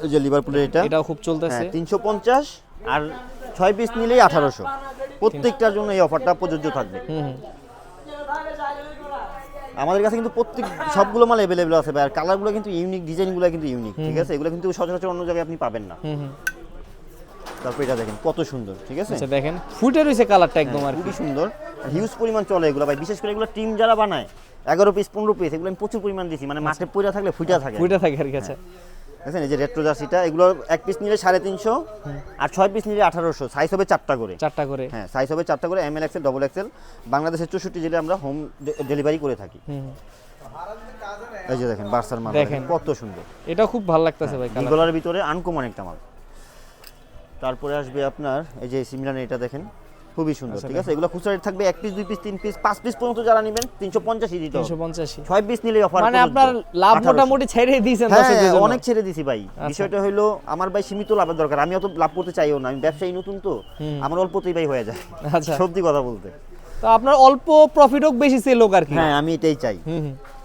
এই যে লিভারপুলের এটাও খুব চলতেছে, 350, আর 6 পিস নিলেই 1800। প্রত্যেকটার জন্য এই অফারটা প্রযোজ্য থাকবে। আমাদের কাছে কিন্তু সবগুলো মাল अवेलेबल আছে ভাই, আর কালারগুলো কিন্তু ইউনিক, ডিজাইনগুলো কিন্তু ইউনিক, ঠিক আছে। এগুলো কিন্তু সচরাচর অন্য জায়গায় আপনি পাবেন না। তারপর এটা দেখেন কত সুন্দর, ঠিক আছে। আচ্ছা, দেখেন ফুটে রইছে কালারটা একদম আর খুবই সুন্দর, হিউজ পরিমাণ চলে এগুলো ভাই। বিশেষ করে এগুলো টিম যারা বানায় 11 পিস 15 পিস, এগুলো আমি প্রচুর পরিমাণ দিছি, মানে মাঠে পয়রা থাকলে ফুটা থাকে আর কি। আচ্ছা, দেখেন এই যে রেট্রো জার্সিটা, এগুলো 1 পিস নিলে 350, আর 6 পিস নিলে 1800। সাইজ হবে 4টা করে, হ্যাঁ সাইজ হবে 4টা করে, M L XL double XL. বাংলাদেশের 64 জেলায় আমরা হোম ডেলিভারি করে থাকি। এই যে দেখেন বার্সার মাল দেখেন। কত সুন্দর, এটা খুব ভালো লাগতেছে ভাই কালার। গলার ভিতরে আনকমন একটা মাল। তারপরে আসবে আপনার এই যে সিমিলার, এটা দেখেন খুবই সুন্দর, ঠিক আছে। এগুলো খুচরা রেট থাকবে 1 পিস 2 পিস 3 পিস 5 পিস পর্যন্ত যারা নেবেন 350 দিতে হবে। 385 6 পিস নিলে অফার, মানে আপনার লাভ মোটামুটি ছেড়ে দিয়েছেন হ্যাঁ দর্শকদের জন্য। অনেক ছেড়ে দিছি ভাই। বিষয়টা হলো আমার ভাই সীমিত লাভের দরকার, আমি অত লাভ করতে চাইও না, আমি ব্যবসায়ী নতুন তো, আমার অল্পতেই ভাই হয়ে যায়। আচ্ছা, সত্যি কথা বলতে তো আপনার অল্প প্রফিট হোক বেশি সেল হোক আর কি। হ্যাঁ আমি এটাই চাই।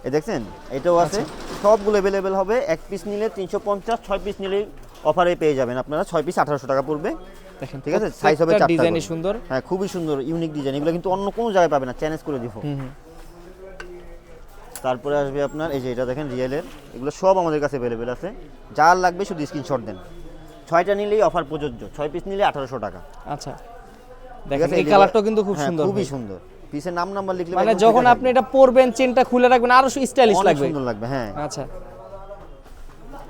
এই দেখছেন এটাও আছে, সবগুলো अवेलेबल হবে। 1 পিস নিলে 350, 6 পিস নিলে অফারে পেয়ে যাবেন আপনারা। 6 পিস 1800 টাকা পড়বে, দেখেন ঠিক আছে। সাইজ হবে 4টা, ডিজাইনই সুন্দর। হ্যাঁ খুবই সুন্দর ইউনিক ডিজাইন, এগুলো কিন্তু অন্য কোনো জায়গায় পাবে না, চ্যালেঞ্জ করে দিব। তারপরে আসবে আপনার এই যে এটা দেখেন রিয়েলের, এগুলো সব আমাদের কাছে अवेलेबल আছে, যার লাগবে শুধু স্ক্রিনশট দেন। 6টা নিলেই অফার প্রযোজ্য, 6 পিস নিলে 1800 টাকা। আচ্ছা, ঠিক দেখেন আছে, এই কালারটাও কিন্তু খুব হ্যাঁ, সুন্দর, খুবই ভাই। সুন্দর। পিসের নাম্বার লিখলে মানে একদম যখন ফুটে আপনি এটা পরবেন চেনটা খুলে রাখবেন আরো স্টাইলিশ অনেক লাগবে। সুন্দর লাগবে, হ্যাঁ। আচ্ছা,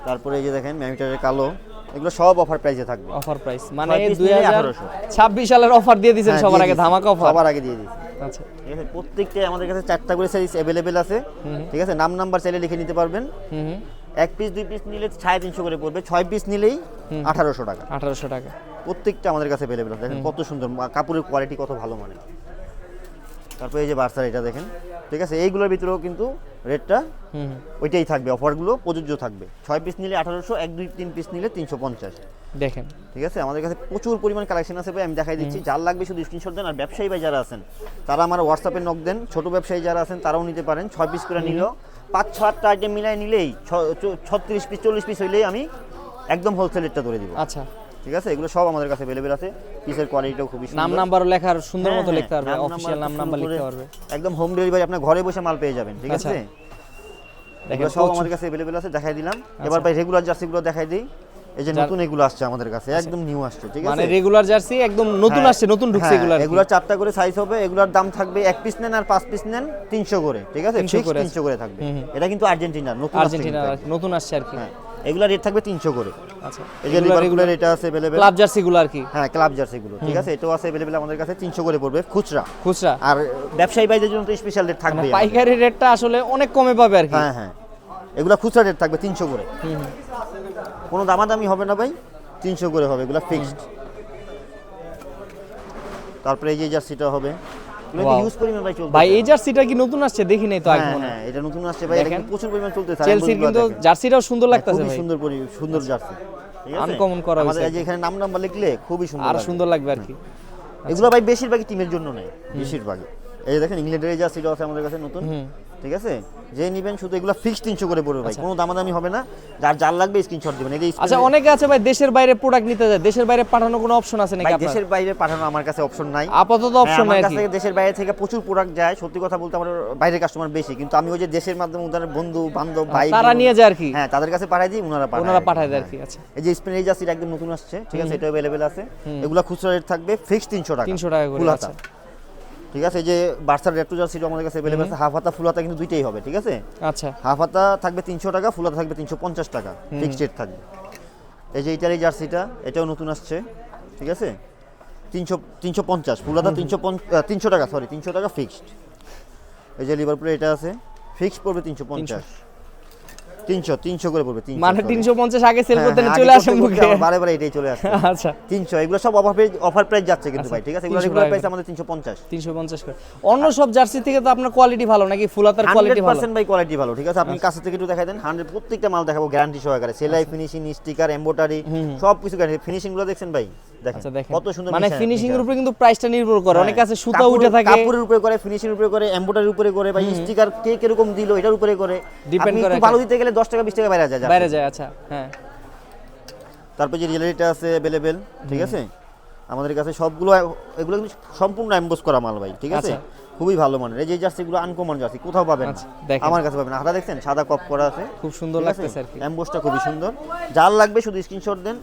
তারপরে এই যে দেখেন ম্যামিটারের কালো, এগুলো সব অফার প্রাইসে থাকবে। অফার প্রাইস মানে 6 পিস নিলে 2026 সালের অফার দিয়ে দিয়েছেন হ্যাঁ, সবার দিয়ে আগে, দিছি, ধামাকা অফার। সবার আগে দিয়ে দিয়েছি। আচ্ছা, ঠিক আছে, প্রত্যেকটা আমাদের কাছে 4টা করে সাইজ अवेलेबल আছে, ঠিক আছে। নাম্বার চাইলে লিখে নিতে পারবেন। 1 পিস 2 পিস নিলে 350 করে পড়বে, 6 পিস নিলেই 1800 টাকা। 1800 টাকা। প্রত্যেকটা আমাদের কাছে अवेलेबल আছে, দেখেন কত সুন্দর, কাপড়ের কোয়ালিটি কত ভালো মানে। তারপরে এই যে বার্সার এটা দেখেন, ঠিক আছে। এইগুলোর ভিতরেও কিন্তু রেটটা ওইটাই থাকবে, অফারগুলো প্রযোজ্য থাকবে। 6 পিস নিলে 1800, 1 2 3 পিস নিলে 350। দেখেন, ঠিক আছে, আমাদের কাছে প্রচুর পরিমাণ কালেকশন আছে ভাই, আমি দেখাই দিচ্ছি। যার লাগবে শুধু স্ক্রিনশট দেন। আর ব্যবসায়ী ভাই যারা আছেন তারা আমার হোয়াটসঅ্যাপে নক দেন, ছোট ব্যবসায়ী যারা আছেন তারাও নিতে পারেন। 6 পিস করে নিলেও 5-6টা আইটেম মিলাই নিলেই 36 পিস 40 পিস হইলেই আমি একদম হোলসেল রেটটা ধরে দিব। আচ্ছা, ঠিক আছে, এগুলো সব আমাদের কাছে अवेलेबल আছে। পিসের কোয়ালিটিটাও খুবই সুন্দর, নাম নাম্বারও লেখার সুন্দর হ্যাঁ, মতো লিখতে পারবে, নাম অফিশিয়াল নাম নাম্বার শুরু করে লিখতে পারবে। একদম হোম ডেলিভারি, আপনার ঘরে বসে মাল পেয়ে যাবেন, ঠিক আচ্ছা। আছে। দেখেন এগুলো সব আমাদের কাছে अवेलेबल আছে, দেখাই দিলাম। এবার ভাই রেগুলার জার্সিগুলো দেখাই দিই। এই যে নতুন এগুলো আসছে আমাদের কাছে, একদম নিউ আসছে, ঠিক মানে আছে। রেগুলার জার্সি একদম নতুন আসছে, নতুন ঢুকছে এগুলো আর কি। এগুলো 4টা করে সাইজ হবে, এগুলোর দাম থাকবে 1 পিস নেন আর 5 পিস নেন 300 করে, ঠিক আছে। 300 করে 300 করে থাকবে। এটা কিন্তু আর্জেন্টিনা নতুন আসছে আর্জেন্টিনা কিন্তু। নতুন আসছে আর কি। হ্যাঁ, এগুলোর রেট থাকবে 300 করে। আচ্ছা, এই যে লিভারপুলের এটা আছে अवेलेबल, ক্লাব জার্সি গুলো আর কি। হ্যাঁ ক্লাব জার্সিগুলো, ঠিক আছে। এটাও আছে अवेलेबल আমাদের কাছে, 300 করে পড়বে খুচরা। খুচরা আর ব্যবসায়ী ভাইদের জন্য তো স্পেশাল রেট থাকবে। পাইকারি রেটটা আসলে অনেক কমে পাবে আর কি। হ্যাঁ হ্যাঁ, এগুলো খুচরা রেট থাকবে 300 করে, কোনো দামাদামি হবে না ভাই, 300 করে হবে, এগুলো ফিক্সড। তারপরে এই যে জার্সিটা হবে, এগুলো Wow. ইউজ পরিমাণ ভাই চলছে ভাই এই জার্সিটা কি নতুন আসছে? দেখি নাই তো আগে হ্যাঁ মনে হয়। হ্যাঁ, এটা নতুন আসছে ভাই, এটা দেখেন। কিন্তু প্রচুর পরিমাণ চলতেছে। চেলসির কিন্তু জার্সিটাও সুন্দর লাগতেছে খুবই ভাই, সুন্দর সুন্দর জার্সি, ঠিক আছে। আনকমন করা আমাদের হয়েছে। এই যে এখানে নাম্বার লিখলে খুবই সুন্দর আর লাগবে। সুন্দর লাগবে আর কি। এগুলো ভাই বেশিরভাগই টিমের জন্য নেই, বেশিরভাগই। এই যে দেখেন ইংল্যান্ডের এই জার্সিটা আছে আমাদের কাছে নতুন, ঠিক আছে। যে নিবেন শুধু এগুলো ফিক্সড 300 করে পড়বে ভাই, কোনো দামাদামি হবে না। যার লাগবে স্ক্রিনশট দিবেন। এই যে আচ্ছা, অনেকে আছে ভাই দেশের বাইরে প্রোডাক্ট নিতে যায়, দেশের বাইরে পাঠানোর কোনো অপশন আছে নাকি ভাই আপনার? দেশের বাইরে পাঠানো আমার কাছে অপশন নাই, আপাতত অপশন আমার নাই আর কাছে কি। দেশের বাইরে থেকে প্রচুর প্রোডাক্ট যায়। সত্যি কথা বলতে আমার বাইরের কাস্টমার বেশি, কিন্তু আমি ওই যে দেশের মাধ্যমে উনার বন্ধু বান্ধব ভাই তারা নিয়ে যায় আর কি, হ্যাঁ তাদের কাছে পাঠাই দিই, ওনারা পাঠায় দেয় আর কি। আচ্ছা, এই যে স্পেন এই জার্সিটা একদম নতুন আসছে, ঠিক আছে, এটা अवेलेबल আছে। এগুলা খুচরা রেট থাকবে ফিক্সড 300 টাকা, 300 টাকা করে। ফুল হাতা, আচ্ছা ঠিক আছে। এই যে বার্সার রেট্রো জার্সিটা আমাদের কাছে अवेलेबल আছে, হাফ হাতা ফুল হাতা কিন্তু দুইটাই হবে, ঠিক আছে। আচ্ছা, হাফ হাতা থাকবে 300 টাকা, ফুল হাতা থাকবে 350 টাকা, ফিক্সড রেট থাকবে। এই যে ইটালি জার্সিটা, এটাও নতুন আসছে, ঠিক আছে। 350 ফুল হাতা 300 টাকা, সরি 300 টাকা ফিক্সড। এই যে লিভারপুলে এটা আছে, ফিক্সড পড়বে 350, 300 করে পড়বে 300, মানে 350 আগে সেল হ্যাঁ, করতে হ্যাঁ, চলে আগে আসে করতে মুখে। আমার বারে বারে এটাই চলে আসছে। আচ্ছা, 300, এগুলো সব অফার প্রাইস যাচ্ছে কিন্তু ভাই, ঠিক আছে। এগুলো 300 রেগুলার টাকা প্রাইস আমাদের 350। 350 করে। অন্য সব জার্সি থেকে তো আপনার কোয়ালিটি ভালো নাকি? ফুলাতার কোয়ালিটি ভালো? 100% ভাই কোয়ালিটি ভালো, ঠিক আছে। আপনি কাছে থেকে একটু দেখাই দেন, 100 প্রত্যেকটা মাল দেখাবো গ্যারান্টি সহকারে, সেলাই ফিনিশিং স্টিকার এমব্রয়ডারি সব কিছু গ্যারান্টি। ফিনিশিং গুলো দেখছেন ভাই, দেখেন আচ্ছা, দেখেন কত সুন্দর, মানে ফিনিশিং এর উপরে কিন্তু প্রাইসটা নির্ভর করে। অনেক আছে সুতা উঠে থাকে, কাপড়ের উপরে করে, ফিনিশিং এর উপরে করে, এমব্রয়ডারির উপরে করে, ভাই স্টিকার কে কিরকম দিল এটার উপরে করে। Depend আপনি করে একটু ভালো দিতে গেলে 10 টাকা 20 টাকা বাইরে যায়। বাইরে যায়। আচ্ছা, হ্যাঁ। তারপর যে রিয়েলিটিটা আছে अवेलेबल, ঠিক আছে। আমাদের কাছে সবগুলো, এগুলো কিন্তু সম্পূর্ণ এমবোস করা মাল ভাই, ঠিক আছে। খুবই ভালো মানের। এই যে জার্সিগুলো আনকমন জার্সি, কোথাও পাবেন না, আচ্ছা, দেখেন। আমার কাছে পাবেন না। হাতা দেখছেন সাদা কপ করা আছে, খুব সুন্দর লাগতেছে আর কি। এমবোসটা খুবই সুন্দর। যার লাগবে শুধু স্ক্রিনশট দেন,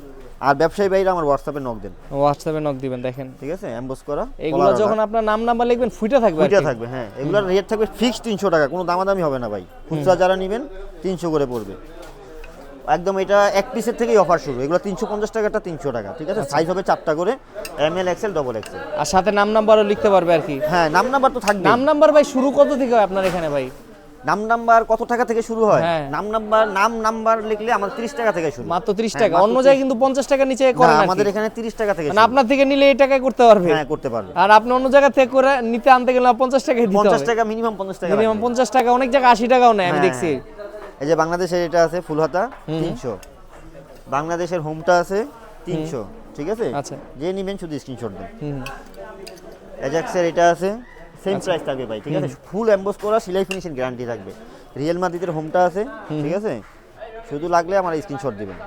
আর ব্যবসায়ী ভাইরা আমার হোয়াটসঅ্যাপে নক দেন, হোয়াটসঅ্যাপে নক দিবেন। দেখেন ঠিক আছে, এমবোস করা এগুলো যখন আপনার নাম নাম্বার লিখবেন ফুইটা থাকবে আর দুইটা কি। থাকবে। হ্যাঁ, এগুলোর রেট থাকবে ফিক্সড 300 টাকা, কোনো দামাদামি হবে না ভাই। খুচরা যারা নেবেন 300 করে পড়বে একদম। এটা এক পিসের থেকেই অফার শুরু, এগুলো 350 টাকাটা 300 টাকা, ঠিক আছে। সাইজ হবে 4টা করে, এমএল এক্সেল ডবল এক্সেল, আর সাথে নাম নাম্বারও লিখতে পারবে আর কি। হ্যাঁ নাম নাম্বার তো থাকবে। নাম নাম্বার ভাই শুরু কত থেকে হয় আপনার এখানে ভাই? নাম নাম্বার কত টাকা থেকে শুরু হয়? হ্যাঁ। নাম নাম্বার লিখলে আমাদের 30 টাকা থেকে শুরু। মাত্র 30 টাকা। অন্য জায়গায় কিন্তু 50 টাকা নিচে করে না, আমাদের এখানে 30 টাকা থেকে মানে আপনার থেকে নিলে এই টাকায় করতে পারবে। হ্যাঁ, করতে পারবে। আর আপনি অন্য জায়গা থেকে করে নিতে আনতে গেলে 50 টাকা দিতে হবে। 50 টাকা মিনিমাম, 50 টাকা মিনিমাম 50 টাকা, অনেক জায়গায় 80 টাকাও নেয় আমি দেখছি। এই যে বাংলাদেশের এটা আছে ফুল হাতা 300, বাংলাদেশের হোমটা আছে 300, ঠিক আছে? আচ্ছা, যে নেবেন শুধু স্ক্রিনশট দেন। অ্যাজাক্সের এটা আছে সেম প্রাইস থাকবে ভাই, ঠিক আছে? ফুল এমবোস করা, সেলাই ফিনিশিং গ্যারান্টি থাকবে। রিয়েল মাদ্রিদের হোমটা আছে, ঠিক আছে? শুধু লাগলে আমার স্ক্রিনশট দিবেন।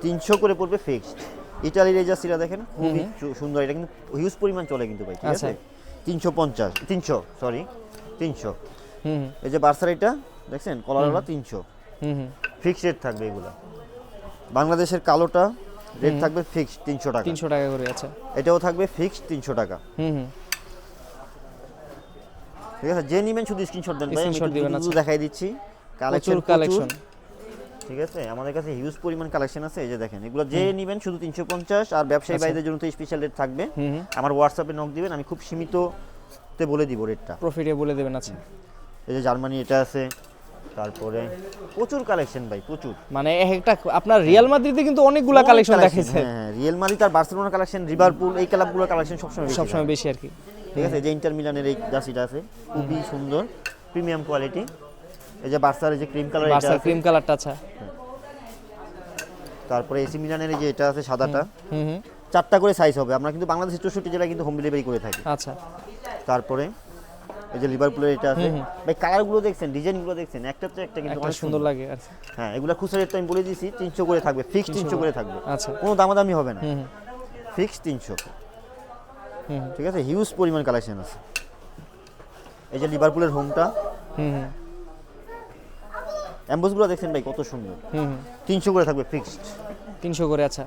300 করে পড়বে ফিক্সড। ইতালির এই জার্সিটা দেখেন খুবই সুন্দর, এটা কিন্তু হিউজ পরিমাণ চলে কিন্তু ভাই, ঠিক আছে? 300 এই যে বার্সার এটা দেখছেন কলারওয়ালা 300 ফিক্সড রেট থাকবে এগুলো। বাংলাদেশের কালোটা রেট থাকবে ফিক্সড 300 টাকা, 300 টাকা করে। আচ্ছা, এটাও থাকবে ফিক্সড 300 টাকা। ঠিক আছে, যে নেবেন শুধু স্ক্রিনশট দেন ভাই, আমি শুধু দেখাই দিচ্ছি। কালেকশন, ঠিক আছে? আমাদের কাছে হিউজ পরিমাণ কালেকশন আছে, এই যে দেখেন এগুলো যে নেবেন শুধু 350, আর ব্যবসায়ী ভাইদের জন্য তো স্পেশাল রেট থাকবে। আমার হোয়াটসঅ্যাপে নক দিবেন, আমি খুব সীমিততে বলে দিব রেটটা, প্রফিটে বলে দেবেন। আচ্ছা, এই যে জার্মানি এটা আছে, তারপরে প্রচুর কালেকশন ভাই, প্রচুর। মানে একটা আপনার রিয়াল মাদ্রিদে কিন্তু অনেকগুলা কালেকশন দেখাইছে। হ্যাঁ, রিয়াল মাদ্রিদ আর বার্সেলোনা কালেকশন, লিভারপুল, এই ক্লাবগুলোর কালেকশন সবসময় বেশি আর কি, ঠিক আছে? যে ইন্টার মিলানের এই জার্সিটা আছে খুবই সুন্দর, প্রিমিয়াম কোয়ালিটি। এই যে বার্সার এই যে ক্রিম কালার, এটা বার্সার ক্রিম কালারটা। আচ্ছা, তারপরে এসি মিলানের এই যে এটা আছে সাদাটা, 4টা করে সাইজ হবে। আমরা কিন্তু বাংলাদেশের 64 জেলায় কিন্তু হোম ডেলিভারি করে থাকি। আচ্ছা, তারপরে এই যে লিভারপুলের এটা আছে ভাই, কালারগুলো দেখছেন, ডিজাইনগুলো দেখছেন, একটা তো একটা কিন্তু অনেক সুন্দর লাগে। আচ্ছা, হ্যাঁ, এগুলা খুচরা রেট আমি বলে দিয়েছি 300 করে থাকবে, ফিক্সড 300 করে থাকবে। আচ্ছা, কোনো দামাদামি হবে না, ফিক্সড 300। ঠিক আছে, হিউজ পরিমাণ কালেকশন আছে। এই যে লিভারপুলের হোমটা, এমবোসগুলো দেখছেন ভাই কত সুন্দর, 300 করে থাকবে ফিক্সড, 300 করে। আচ্ছা,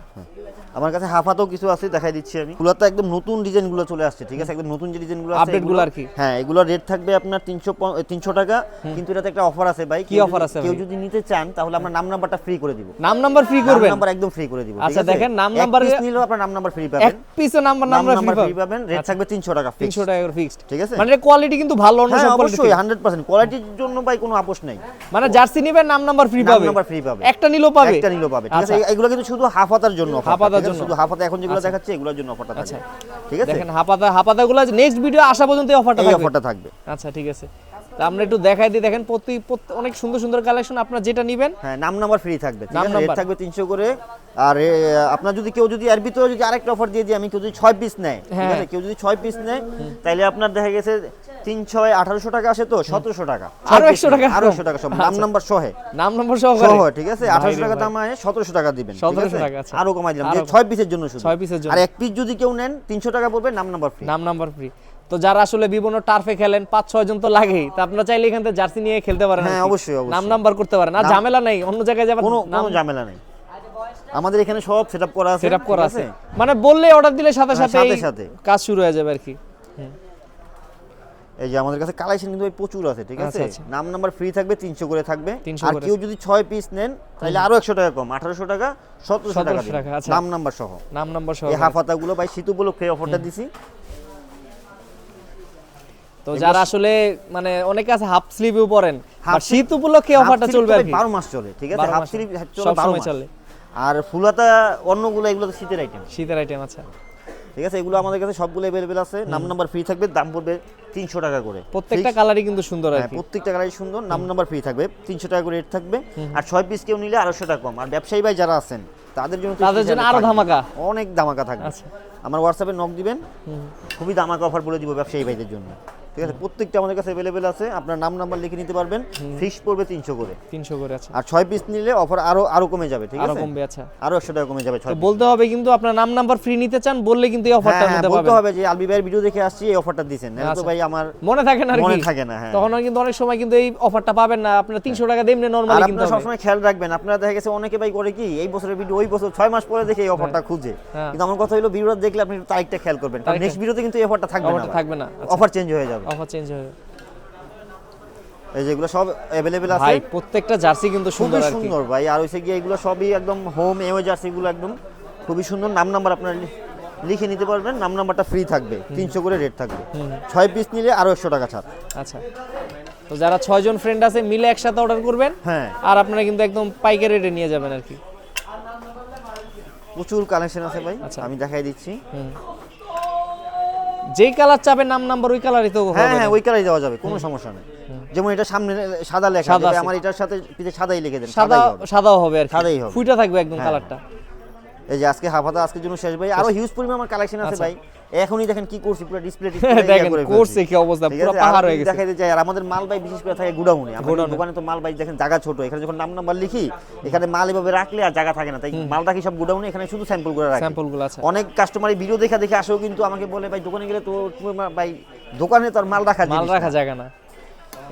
আমার কাছে হাফাতেও কিছু আছে, দেখাই দিচ্ছি আমি। এগুলোতে একদম নতুন ডিজাইনগুলো চলে আসছে, ঠিক আছে? একদম নতুন যে ডিজাইনগুলো আছে, আপডেটগুলো আর কি। হ্যাঁ, এগুলোর রেট থাকবে আপনার 300 টাকা, কিন্তু এটাতে একটা অফার আছে ভাই। কি অফার আছে? কেউ যদি নিতে চান তাহলে আমরা নাম নাম্বারটা ফ্রি করে দিব। নাম নাম্বার ফ্রি করবেন? নাম নাম্বার একদম ফ্রি করে দিব। আচ্ছা, দেখেন নাম নাম্বার নিলেও আপনার নাম নাম্বার ফ্রি পাবেন, এক পিসও নাম্বার ফ্রি পাবেন। রেট থাকবে 300 টাকা ফিক্সড, 300 টাকা করে ফিক্সড, ঠিক আছে? মানে কোয়ালিটি কিন্তু ভালো, অন্য সব কোয়ালিটি অবশ্যই 100% কোয়ালিটির জন্য ভাই কোনো আপোষ নাই। মানে জার্সি নিবেন নাম নাম্বার ফ্রি পাবে, নাম নাম্বার ফ্রি পাবে, একটা নিলেও পাবে, ঠিক আছে? এগুলো কিন্তু শুধু হাফাতার জন্য, হাফাতার জন্য, শুধু হাফাতা এখন যেগুলো দেখাচ্ছে এগুলোর জন্য অফারটা থাকবে। আচ্ছা, ঠিক আছে? দেখেন হাফাতাগুলো নেক্সট ভিডিও আসা পর্যন্ত এই অফারটা থাকবে। আচ্ছা, ঠিক আছে, তা আমরা একটু দেখাই দিই। দেখেন অনেক সুন্দর সুন্দর কালেকশন, আপনারা যেটা নেবেন হ্যাঁ, নাম নাম্বার ফ্রি থাকবে, ঠিক আছে? রেট থাকবে 300 করে। আর আপনার যদি কেউ যদি এর ভিতরে যদি আরেকটা অফার দিয়ে দিই আমি, কেউ যদি 6 পিস নেয়, ঠিক আছে? কেউ যদি 6 পিস নেয় তাহলে আপনার দেখা গেছে 3 6 1800 টাকা আসে, তো 1700 টাকা, আরো 100 টাকা, আরো 100 টাকা সব নাম নাম্বার সহ, ঠিক আছে? 1800 টাকা দাম হয়, 1700 টাকা দিবেন, ঠিক আছে? আরো কমাই দিলাম, যে 6 পিসের জন্য শুধু, 6 পিসের জন্য। আর এক পিস যদি কেউ নেন 300 টাকা পড়বে, নাম নাম্বার ফ্রি। তো যারা আসলে বিভিন্ন টার্ফে খেলেন 5-6 জন তো লাগেই, তা আপনারা চাইলে এখান থেকে জার্সি নিয়ে খেলতে পারেন। হ্যাঁ, অবশ্যই নাম নাম্বার করতে পারেন, আর ঝামেলা নাই, অন্য জায়গায় যাবেন কোনো ঝামেলা নাই। আমাদের এখানে সব সেটআপ করা আছে, মানে বললে অর্ডার দিলে সাথে সাথে কাজ শুরু হয়ে যাবে আর কি। এই যে আমাদের কাছে কালেকশন কিন্তু প্রচুর আছে, ঠিক আছে? নাম নাম্বার ফ্রি থাকবে, 300 করে থাকবে। আর কেউ যদি 6 পিস নেন তাহলে আরো 100 টাকা কম, 1800 টাকা, 1700 টাকা দিবেন, নাম নাম্বার সহ। এই হাফাতাগুলো ভাই শীত উপলক্ষে অফারটা দিছি। তো যারা আসলে মানে অনেকে আছে হাফ স্লিভেও পরেন, আর শীত উপলক্ষে অফারটা চলবে আর কি, 12 মাস চলে, ঠিক আছে? হাফ স্লিভ চলে 12 মাস চলে। আর ফুলাতা অন্যগুলো এগুলো তো শীতের আইটেম। আচ্ছা, ঠিক আছে? এগুলো আমাদের কাছে সবগুলো अवेलेबल আছে। নাম নাম্বার ফ্রি থাকবে, দাম পড়বে 300 টাকা করে। প্রত্যেকটা কালারই কিন্তু সুন্দর আর কি, প্রত্যেকটা কালারই সুন্দর। নাম নাম্বার ফ্রি থাকবে, 300 টাকা করে রেট থাকবে। আর 6 পিস কেউ নিলে 250 টাকা কম। আর ব্যবসায়ী ভাই যারা আছেন তাদের জন্য আরো ধামাকা, অনেক ধামাকা থাকবে। আচ্ছা, আমার হোয়াটসঅ্যাপে নক দিবেন, খুবই ধামাকা অফার বলে দিব ব্যবসায়ী ভাইদের জন্য, ঠিক আছে? প্রত্যেকটা আমাদের কাছে अवेलेबल আছে, আপনার নাম নাম্বার লিখে নিতে পারবেন। ফিক্স পড়বে 300 করে। আচ্ছা, আর 6 পিস নিলে অফার আরো কমে যাবে, ঠিক আছে? আরো কমবে। আচ্ছা, আরো 100 টাকা কমে যাবে। বলতে হবে কিন্তু আপনার নাম নাম্বার ফ্রি নিতে চান বললে কিন্তু এই অফারটা নিতে পারবেন। বলতে হবে যে আলবি ভাইয়ের ভিডিও দেখে আসছি, এই অফারটা দিবেন, না তো ভাই আমার মনে থাকে না আর কি, মনে থাকে না। হ্যাঁ, তখন কিন্তু অনেক সময় কিন্তু এই অফারটা পাবেন না, আপনারা 300 টাকা দিয়ে নরমালি কিন্তু। আপনারা সবসময় খেয়াল রাখবেন, আপনারা দেখা গেছে অনেকে ভাই করে কি এই বছরের ভিডিও ওই বছর 6 মাস পরে দেখে এই অফারটা খুঁজে, কিন্তু আমার কথা হলো ভিডিওটা দেখলে আপনি তারিখটা খেয়াল করবেন, কারণ নেক্সট ভিডিওতে কিন্তু এই অফারটা থাকবে না, অফার চেঞ্জ হয়ে যাবে। এই যেগুলো সব अवेलेबल আছে ভাই, প্রত্যেকটা জার্সি কিন্তু সুন্দর আর কি, সুন্দর ভাই। আর হইছে কি এগুলো সবই একদম হোম এওয়ে জার্সি গুলো একদম খুবই সুন্দর। নাম নাম্বার আপনারা লিখে নিতে পারবেন, নাম নাম্বারটা ফ্রি থাকবে, 300 করে রেট থাকবে। 6 পিস নিলে আরো 100 টাকা ছাড়। আচ্ছা, তো যারা 6 জন ফ্রেন্ড আছে মিলে একসাথে অর্ডার করবেন, হ্যাঁ, আর আপনারা কিন্তু একদম পাইকারি রেটে নিয়ে যাবেন আর কি। প্রচুর কালেকশন আছে ভাই, আচ্ছা। আমি দেখাই দিচ্ছি। যেই কালার চাবেন নাম নাম্বার ওই কালারই তো হ্যাঁ হবে। হ্যাঁ, ওই কালারই দেওয়া যাবে, কোনো সমস্যা নেই। যেমন এটা সামনে সাদা লেখা সাদা আছে, আছে। আমার এটার সাথে পিছে সাদাই লিখে দেন, সাদা, সাদাই হবে। সাদাও হবে আর কি, সাদাই হবে। ফুইটা থাকবে একদম হ্যাঁ। কালারটা। এই যে আজকে হাফাতা আজকের জন্য শেষ ভাই, আরো হিউজ পরিমাণ আমার কালেকশন আছে ভাই। এখনই দেখেন কি করছি, পুরো ডিসপ্লে দেখেন কোর্সে কি অবস্থা, পুরো পাহাড় হয়ে গেছে। দেখাইতে চাই। আর আমাদের মাল ভাই বিশেষ করে থাকে গুডাউনে, আমাদের দোকানে তো মাল ভাই দেখেন জায়গা ছোট, এখানে যখন নাম নাম্বার লিখি এখানে মাল এভাবে রাখলে আর জায়গা থাকে না, তাই মাল রাখি সব গুডাউনে, এখানে শুধু স্যাম্পল করে রাখি। স্যাম্পলগুলো আছে। অনেক কাস্টমার ভিডিও দেখে আসেও কিন্তু আমাকে বলে ভাই দোকানে গেলে তো ভাই দোকানে তো আর মাল রাখা জায়গা না,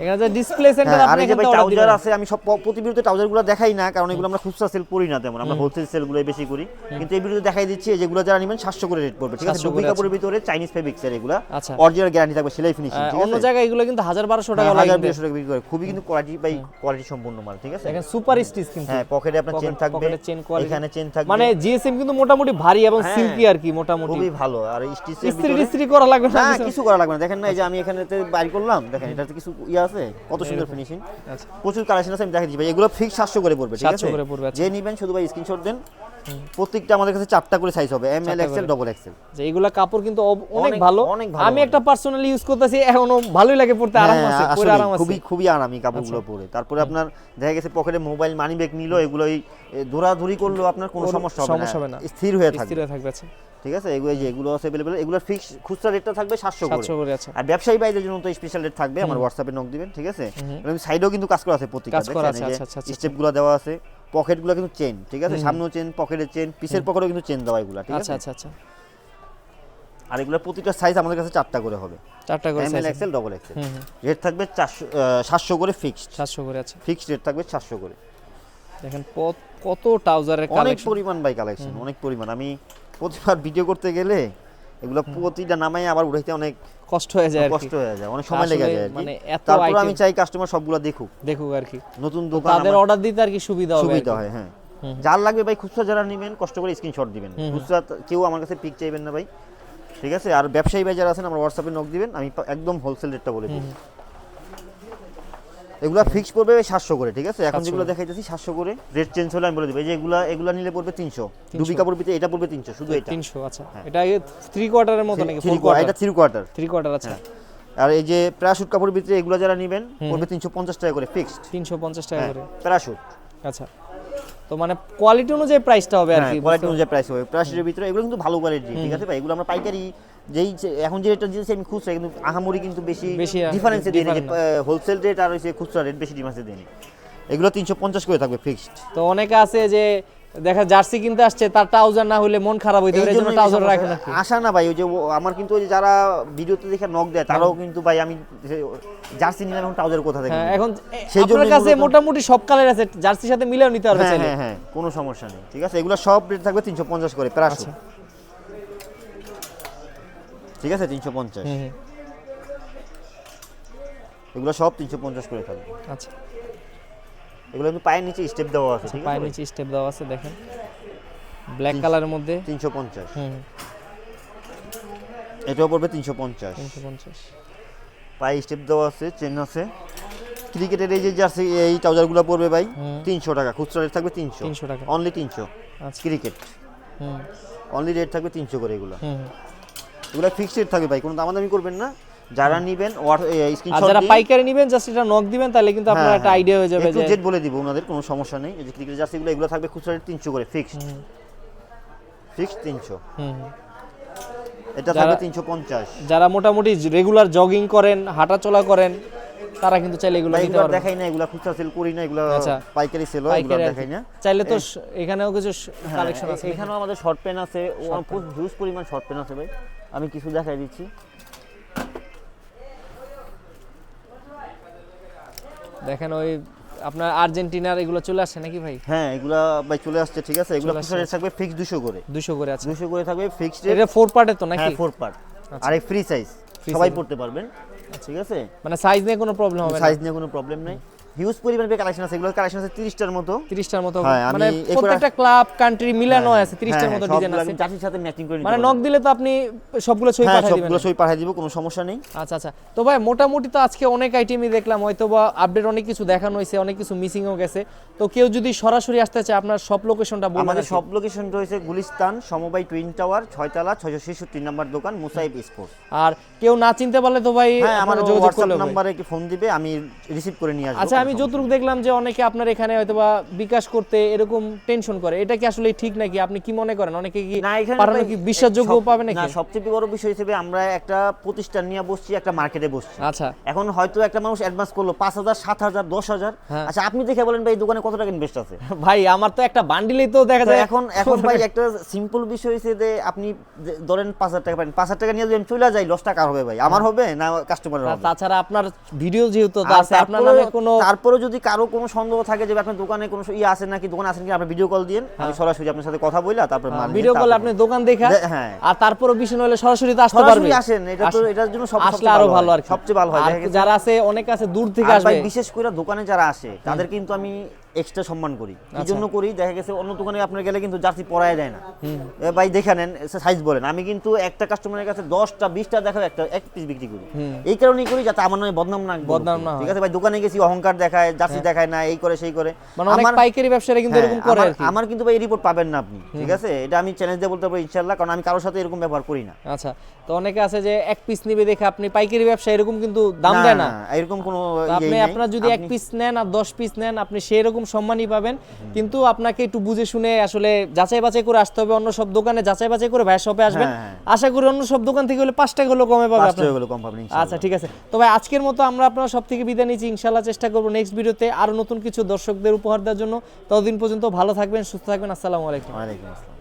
এখানে যে ডিসপ্লে সেন্টার আর আপনি এই যে এখানে ভাই অর্ডার ট্রাউজার দিবেন। আছে, আমি সব প্রতি ভিডিওতে ট্রাউজারগুলো দেখাই না, কারণ এগুলো আমরা খুচরা সেল করি না তেমন, আমরা হোলসেল সেলগুলো বেশি করি। কিন্তু এই ভিডিওতে দেখাই দিচ্ছি, যেগুলো যারা নেবেন 700 করে রেট পড়বে, ঠিক আছে? 700 করে ডুবলি কাপড়ের ভিতরে চাইনিজ ফেব্রিক্সের এগুলো, আচ্ছা। অরিজিনাল গ্যারান্টি থাকবে, সেলাই ফিনিশিং, ঠিক অন্য আছে? জায়গায় এগুলো কিন্তু 1000-1200 টাকা লাগে, 1200 টাকা বিক্রি করে, খুবই কিন্তু কোয়ালিটি বাই কোয়ালিটি সম্পূর্ণ মাল, ঠিক আছে? দেখেন সুপার স্টিচ কিন্তু। হ্যাঁ, পকেটে আপনার চেন থাকবে, পকেটে চেন কোয়ালিটি, এখানে চেন থাকবে, মানে জিএসএম কিন্তু মোটামুটি ভারী এবং হ্যাঁ, সিল্কি আর কি, মোটামুটি খুবই ভালো। আর স্টিচের ইস্ত্রি ভিতরে টিস্ত্রি করা লাগবে না, না, কিছু করা লাগবে না। দেখেন না, এই যে আমি এখানেতে বাইর করলাম, দেখেন এটাতে কিছু ইয়ে আছে, কত সুন্দর ফিনিশিং। আচ্ছা। প্রচুর কালেকশন আছে, আমি দেখাই দিচ্ছি ভাই। এগুলো ফিক্স 700 করে পড়বে, ঠিক আছে? 700 করে পড়বে, আচ্ছা। যে নিবেন শুধু ভাই স্ক্রিনশট দেন। প্রত্যেকটা আমাদের কাছে 4টা করে সাইজ হবে, M L XL double XL. যে এগুলা কাপড় কিন্তু অনেক অনেক ভালো, অনেক ভালো আমি একটা পার্সোনালি ইউজ করতেছি, এখনো ভালোই লাগে পড়তে, আরাম আছে, পরে আরাম আছে। খুবই খুবই আরামী কাপড়গুলো পরে। তারপরে আপনার দেখা গেছে পকেটে মোবাইল মানি ব্যাগ নিল, এগুলো দৌড়াদৌড়ি করলো আপনার কোনো সমস্যা হবে না, স্থির হয়ে থাকবে, আচ্ছা। ঠিক আছে? এগুলো যে এগুলো আছে अवेलेबल, এগুলোর ফিক্স খুচরা রেটটা থাকবে 700 করে। আচ্ছা। আর ব্যবসায়ী ভাইদের জন্য তো স্পেশাল রেট থাকবে, আমার হোয়াটসঅ্যাপে নক দিবেন, ঠিক আছে? এবং সাইডেও কিন্তু কাজ করা আছে, প্রত্যেকটা দেখেন এই যে স্টেপগুলো দেওয়া আছে, পকেটগুলো কিন্তু চেন, ঠিক আছে? সামনেও চেন, পকেটের চেন, পিছের পকেটেও কিন্তু চেন দেওয়া, এগুলো ঠিক আছে? আচ্ছা। আর এগুলোর প্রতিটা সাইজ আমাদের কাছে 4টা করে হবে, 4টা করে M size, L XL double XL. Rate থাকবে 700 করে ফিক্সড, 700 করে, আচ্ছা। ফিক্সড রেট থাকবে 700 করে। দেখেন কত ট্রাউজারের অনেক কালেকশন, পরিমাণ বাই কালেকশন, অনেক পরিমাণ। আমি প্রতিবার ভিডিও করতে গেলে এগুলো প্রতিটা নামাই আবার উঠাইতে অনেক কষ্ট হয়ে যায়, কষ্ট হয়ে যায়, অনেক সময় লেগে যায়, মানে এত তারপর আমি চাই কাস্টমার সবগুলো দেখুক আর কি, নতুন দোকান, তাদের অর্ডার দিতে আর কি সুবিধা হয়। হ্যাঁ, যার লাগবে ভাই খুচরা যারা নেবেন কষ্ট করে স্ক্রিনশট দিবেন, খুচরা কেউ আমার কাছে পিক চাইবেন না ভাই, ঠিক আছে? আর ব্যবসায়ী ভাই যারা আছেন আমার হোয়াটসঅ্যাপে নক দিবেন, আমি একদম হোলসেল রেটটা বলে দিই। এগুলা ফিক্স পড়বে 700 করে, ঠিক আছে? এখন যেগুলো দেখাইতেছি 700 করে, রেট চেঞ্জ হলে আমি বলে দিব। এই যে এগুলা নিলে পড়বে 300, ডুবি কাপড় ভিতরে এটা পড়বে 300, শুধু এটা 300। আচ্ছা, এটা 3 কোয়ার্টারের মতো নাকি 4 কোয়ার্টার? এটা 3 কোয়ার্টার, 3 কোয়ার্টার, আচ্ছা। আর এই যে প্যারাশুট কাপড়ের ভিতরে এগুলো যারা নেবেন পড়বে 350 টাকা করে ফিক্সড, 350 টাকা করে প্যারাশুট। আচ্ছা, তো মানে কোয়ালিটি অনুযায়ী প্রাইসটা হবে আর কি, কোয়ালিটি অনুযায়ী প্রাইস হবে। প্যারাশুটের ভিতরে এগুলো কিন্তু ভালো কোয়ালিটি, ঠিক আছে ভাই? এগুলো আমরা পাইকারি এখন যে রেটটা দিয়েছি আমি খুচরা, কিন্তু আহামরি কিন্তু বেশি ডিফারেন্সে দেই না, হোলসেল রেট আর হচ্ছে খুচরা রেট বেশি ডিফারেন্সে দেই না। এগুলো 350 করে থাকবে ফিক্সড। তো অনেকে আছে যে দেখা জার্সি কিনতে আসছে, তার ট্রাউজার না হলে মন খারাপ হইতে পারে, এজন্য ট্রাউজার রাখে না। আশা না ভাই, ওই যে আমার কিন্তু ওই যে যারা ভিডিওতে দেখে নক দেয় তারাও কিন্তু ভাই আমি জার্সি নিলাম, এখন ট্রাউজার কোথা থেকে? এখন আপনার কাছে মোটামুটি সব কালার আছে, জার্সির সাথে মিলেও নিতে পারবে চাইলে। হ্যাঁ, কোনো সমস্যা নেই, ঠিক আছে? এগুলো সব রেট থাকবে 350 করে প্যারাশুট, ঠিক আছে? 350, এগুলো সব 350 করে থাকবে। আচ্ছা, এগুলো কিন্তু পায়ের নিচে স্টেপ দেওয়া আছে, ঠিক আছে? পায়ের নিচে স্টেপ দেওয়া আছে, দেখেন ব্ল্যাক কালারের মধ্যে 350। এটাও পড়বে 350। পায়ে স্টেপ দেওয়া আছে, চেন আছে। ক্রিকেটের এই যে জার্সি এই ট্রাউজারগুলো পড়বে ভাই 300 টাকা, খুচরা রেট থাকবে 300 টাকা, অনলি 300। আচ্ছা, ক্রিকেট অনলি রেট থাকবে 300 করে। এগুলো ফিক্সড রেট থাকবে ভাই, কোনো দামাদামি করবেন না। যারা নেবেন স্ক্রিনশট, যারা পাইকারি নেবেন জাস্ট এটা নক দিবেন, তাহলে কিন্তু আপনার একটা আইডিয়া হয়ে যাবে, যে জেড বলে দিব ওনাদের, কোনো সমস্যা নেই। এই যে ক্রিকেট জার্সিগুলো এগুলো থাকবে খুচরা রেট 300 করে ফিক্সড 300। এটা থাকবে 350। যারা মোটামুটি রেগুলার জগিং করেন, হাঁটাচলা করেন, তারা কিন্তু চাইলে এগুলো নিতে পারবেন। দেখাই না, এগুলো খুচরা সেল করি না, এগুলো পাইকারি সেল হয়, এগুলো দেখাই না। চাইলে তো এখানেও কিছু কালেকশন আছে, এখানেও আমাদের শর্ট পেন আছে, হিউজ পরিমাণ শর্ট পেন আছে ভাই, আমি কিছু দেখাই দিচ্ছি। দেখেন ওই আপনার আর্জেন্টিনার এগুলো চলে আসছে নাকি ভাই? হ্যাঁ, এগুলা ভাই চলে আসছে, ঠিক আছে? এগুলো খুচরা রেট থাকবে ফিক্স 200 করে, 200 করে। আচ্ছা, 200 করে থাকবে ফিক্সড রেট। এটা 4 পার্টের তো নাকি? হ্যাঁ, 4 পার্ট, আর এই ফ্রি সাইজ সবাই পড়তে পারবেন, ঠিক আছে? মানে সাইজ নিয়ে কোনো প্রবলেম হবে না, সাইজ নিয়ে কোনো প্রবলেম নাই। হিউজ পরিমাণে কালেকশন আছে, এগুলো কালেকশন আছে 30টার মতো। 30টার মতো, হ্যাঁ, আমি মানে এরপর- প্রত্যেকটা ক্লাব কান্ট্রি মিলানো আছে 30টার মতো ডিজাইন সবগুলো আছে। আমি জার্সির সাথে ম্যাচিং করে নিতে মানে পারবো। নক দিলে তো আপনি সবগুলো ছবি হ্যাঁ, পাঠিয়ে দিবেন। সবগুলো ছবি পাঠিয়ে দিব, কোনো সমস্যা নেই। আচ্ছা আচ্ছা, তো ভাই মোটামুটি তো আজকে অনেক আইটেমই দেখলাম, হয়তো বা আপডেট অনেক কিছু দেখানো হয়েছে, অনেক কিছু মিসিংও গেছে। তো কেউ যদি সরাসরি আসতে চায় আপনার সব লোকেশনটা বলবেন। আমাদের সব লোকেশন রয়েছে গুলিস্তান সমবায় টুইন টাওয়ার 6 তলা 666 নম্বর দোকান মুসাইব স্পোর্টস। আর কেউ না চিনতে পারলে তো ভাই হ্যাঁ, আমার আপনারা যোগাযোগ হোয়াটসঅ্যাপ করলে হবে। নাম্বারে কি ফোন দিবে, আমি রিসিভ করে নিয়ে আসবো। আচ্ছা, আমি যতটুকু দেখলাম যে অনেকে আপনার এখানে হয়তো বা বিকাশ করতে এরকম টেনশন করে, এটা কি আসলে ঠিক নাকি? আপনি কি মনে করেন অনেকে কি না, এখানে পারানো ভাই কি বিশ্বাসযোগ্য পাবে নাকি? না, সবচেয়ে বড় বিষয় হিসেবে আমরা একটা প্রতিষ্ঠান নিয়ে বসছি, একটা মার্কেটে বসছি। আচ্ছা, এখন হয়তো একটা মানুষ অ্যাডভান্স করলো 5,000 7,000 10,000। হ্যাঁ। আচ্ছা, আপনি দেখে বলেন ভাই এই দোকানে কত টাকা ইনভেস্ট আছে। ভাই আমার তো একটা বান্ডিলেই তো দেখা তো যায়। এখন ভাই একটা সিম্পল বিষয় হচ্ছে যে আপনি ধরেন 5,000 টাকা পাবেন, 5,000 টাকা নিয়ে যদি আমি চলে যাই, লসটা কার হবে ভাই? আমার হবে না কাস্টমারের হবে? তাছাড়া আপনার ভিডিও যেহেতু তো আর আছে, আপনার নামে কোনো তারপরে যদি কারো কোনো সন্দেহ থাকে যে আপনার দোকানে কোনো আছে নাকি, দোকানে আছেন কি, আপনি ভিডিও কল দিন, আমি সরাসরি আপনার সাথে কথা বইলা তারপর মাল নিয়ে ভিডিও কলে তারপর- আপনি দোকান দেখা, হ্যাঁ। আর তারপরও বিষয় হলে সরাসরি তো আসতে সরাসরি পারবে। আসেন, এটা তো এটার জন্য আসলে সবচেয়ে আরো ভালো আর কি। সবচেয়ে ভালো হয়। আর দেখা গেছে- যারা আছে অনেক আছে দূর থেকে আর আসবে। ভাই বিশেষ করে দোকানে যারা আসে তাদের কিন্তু আমি এক্সট্রা সম্মান করি। আচ্ছা। এই জন্য করি, দেখা গেছে অন্য দোকানে আপনার গেলে কিন্তু জার্সি পরায় দেয় না। ভাই দেখে নেন, সাইজ বলেন, আমি কিন্তু একটা কাস্টমারের কাছে 10টা 20টা দেখাও এক পিস বিক্রি করি। এই কারণেই করি যাতে আমার নামে বদনাম না হয়। ঠিক আছে ভাই, দোকানে গেছি অহংকার দেখায়, জার্সি দেখায় না, এই করে সেই করে। মানে অনেক পাইকারি ব্যবসায়ীরা কিন্তু এরকম করে আর কি। আমার কিন্তু ভাই রিপোর্ট পাবেন না আপনি। ঠিক আছে, এটা আমি চ্যালেঞ্জ দিয়ে বলতে পারবো ইনশাআল্লাহ, কারণ আমি কারোর সাথে এরকম ব্যবহার করি না। আচ্ছা, তো অনেকে আছে যে এক পিস নিবে দেখে আপনি পাইকারি ব্যবসা এরকম কিন্তু দাম দেয় না। এরকম কোনো তো আপনি আপনার যদি এক পিস নেন আর 10 পিস নেন, আপনি সেই রকম সম্মানই পাবেন। কিন্তু আপনাকে একটু বুঝে শুনে আসলে যাচাই বাছাই করে আসতে হবে। অন্য সব দোকানে যাচাই বাছাই করে ভাই শপে আসবেন, আশা করি অন্য সব দোকান থেকে হলে 5 টাকা হলো কমে পাবে আপনার। কম পাবেন। আচ্ছা, ঠিক আছে। তো ভাই আজকের মতো আমরা আপনার সব থেকে বিদায় নিচ্ছি। ইনশাআল্লাহ চেষ্টা করবো নেক্সট ভিডিওতে আরো নতুন কিছু দর্শকদের উপহার দেওয়ার জন্য। ততদিন পর্যন্ত ভালো থাকবেন, সুস্থ থাকবেন। আসসালামু আলাইকুম। ওয়ালাইকুম আসসালাম।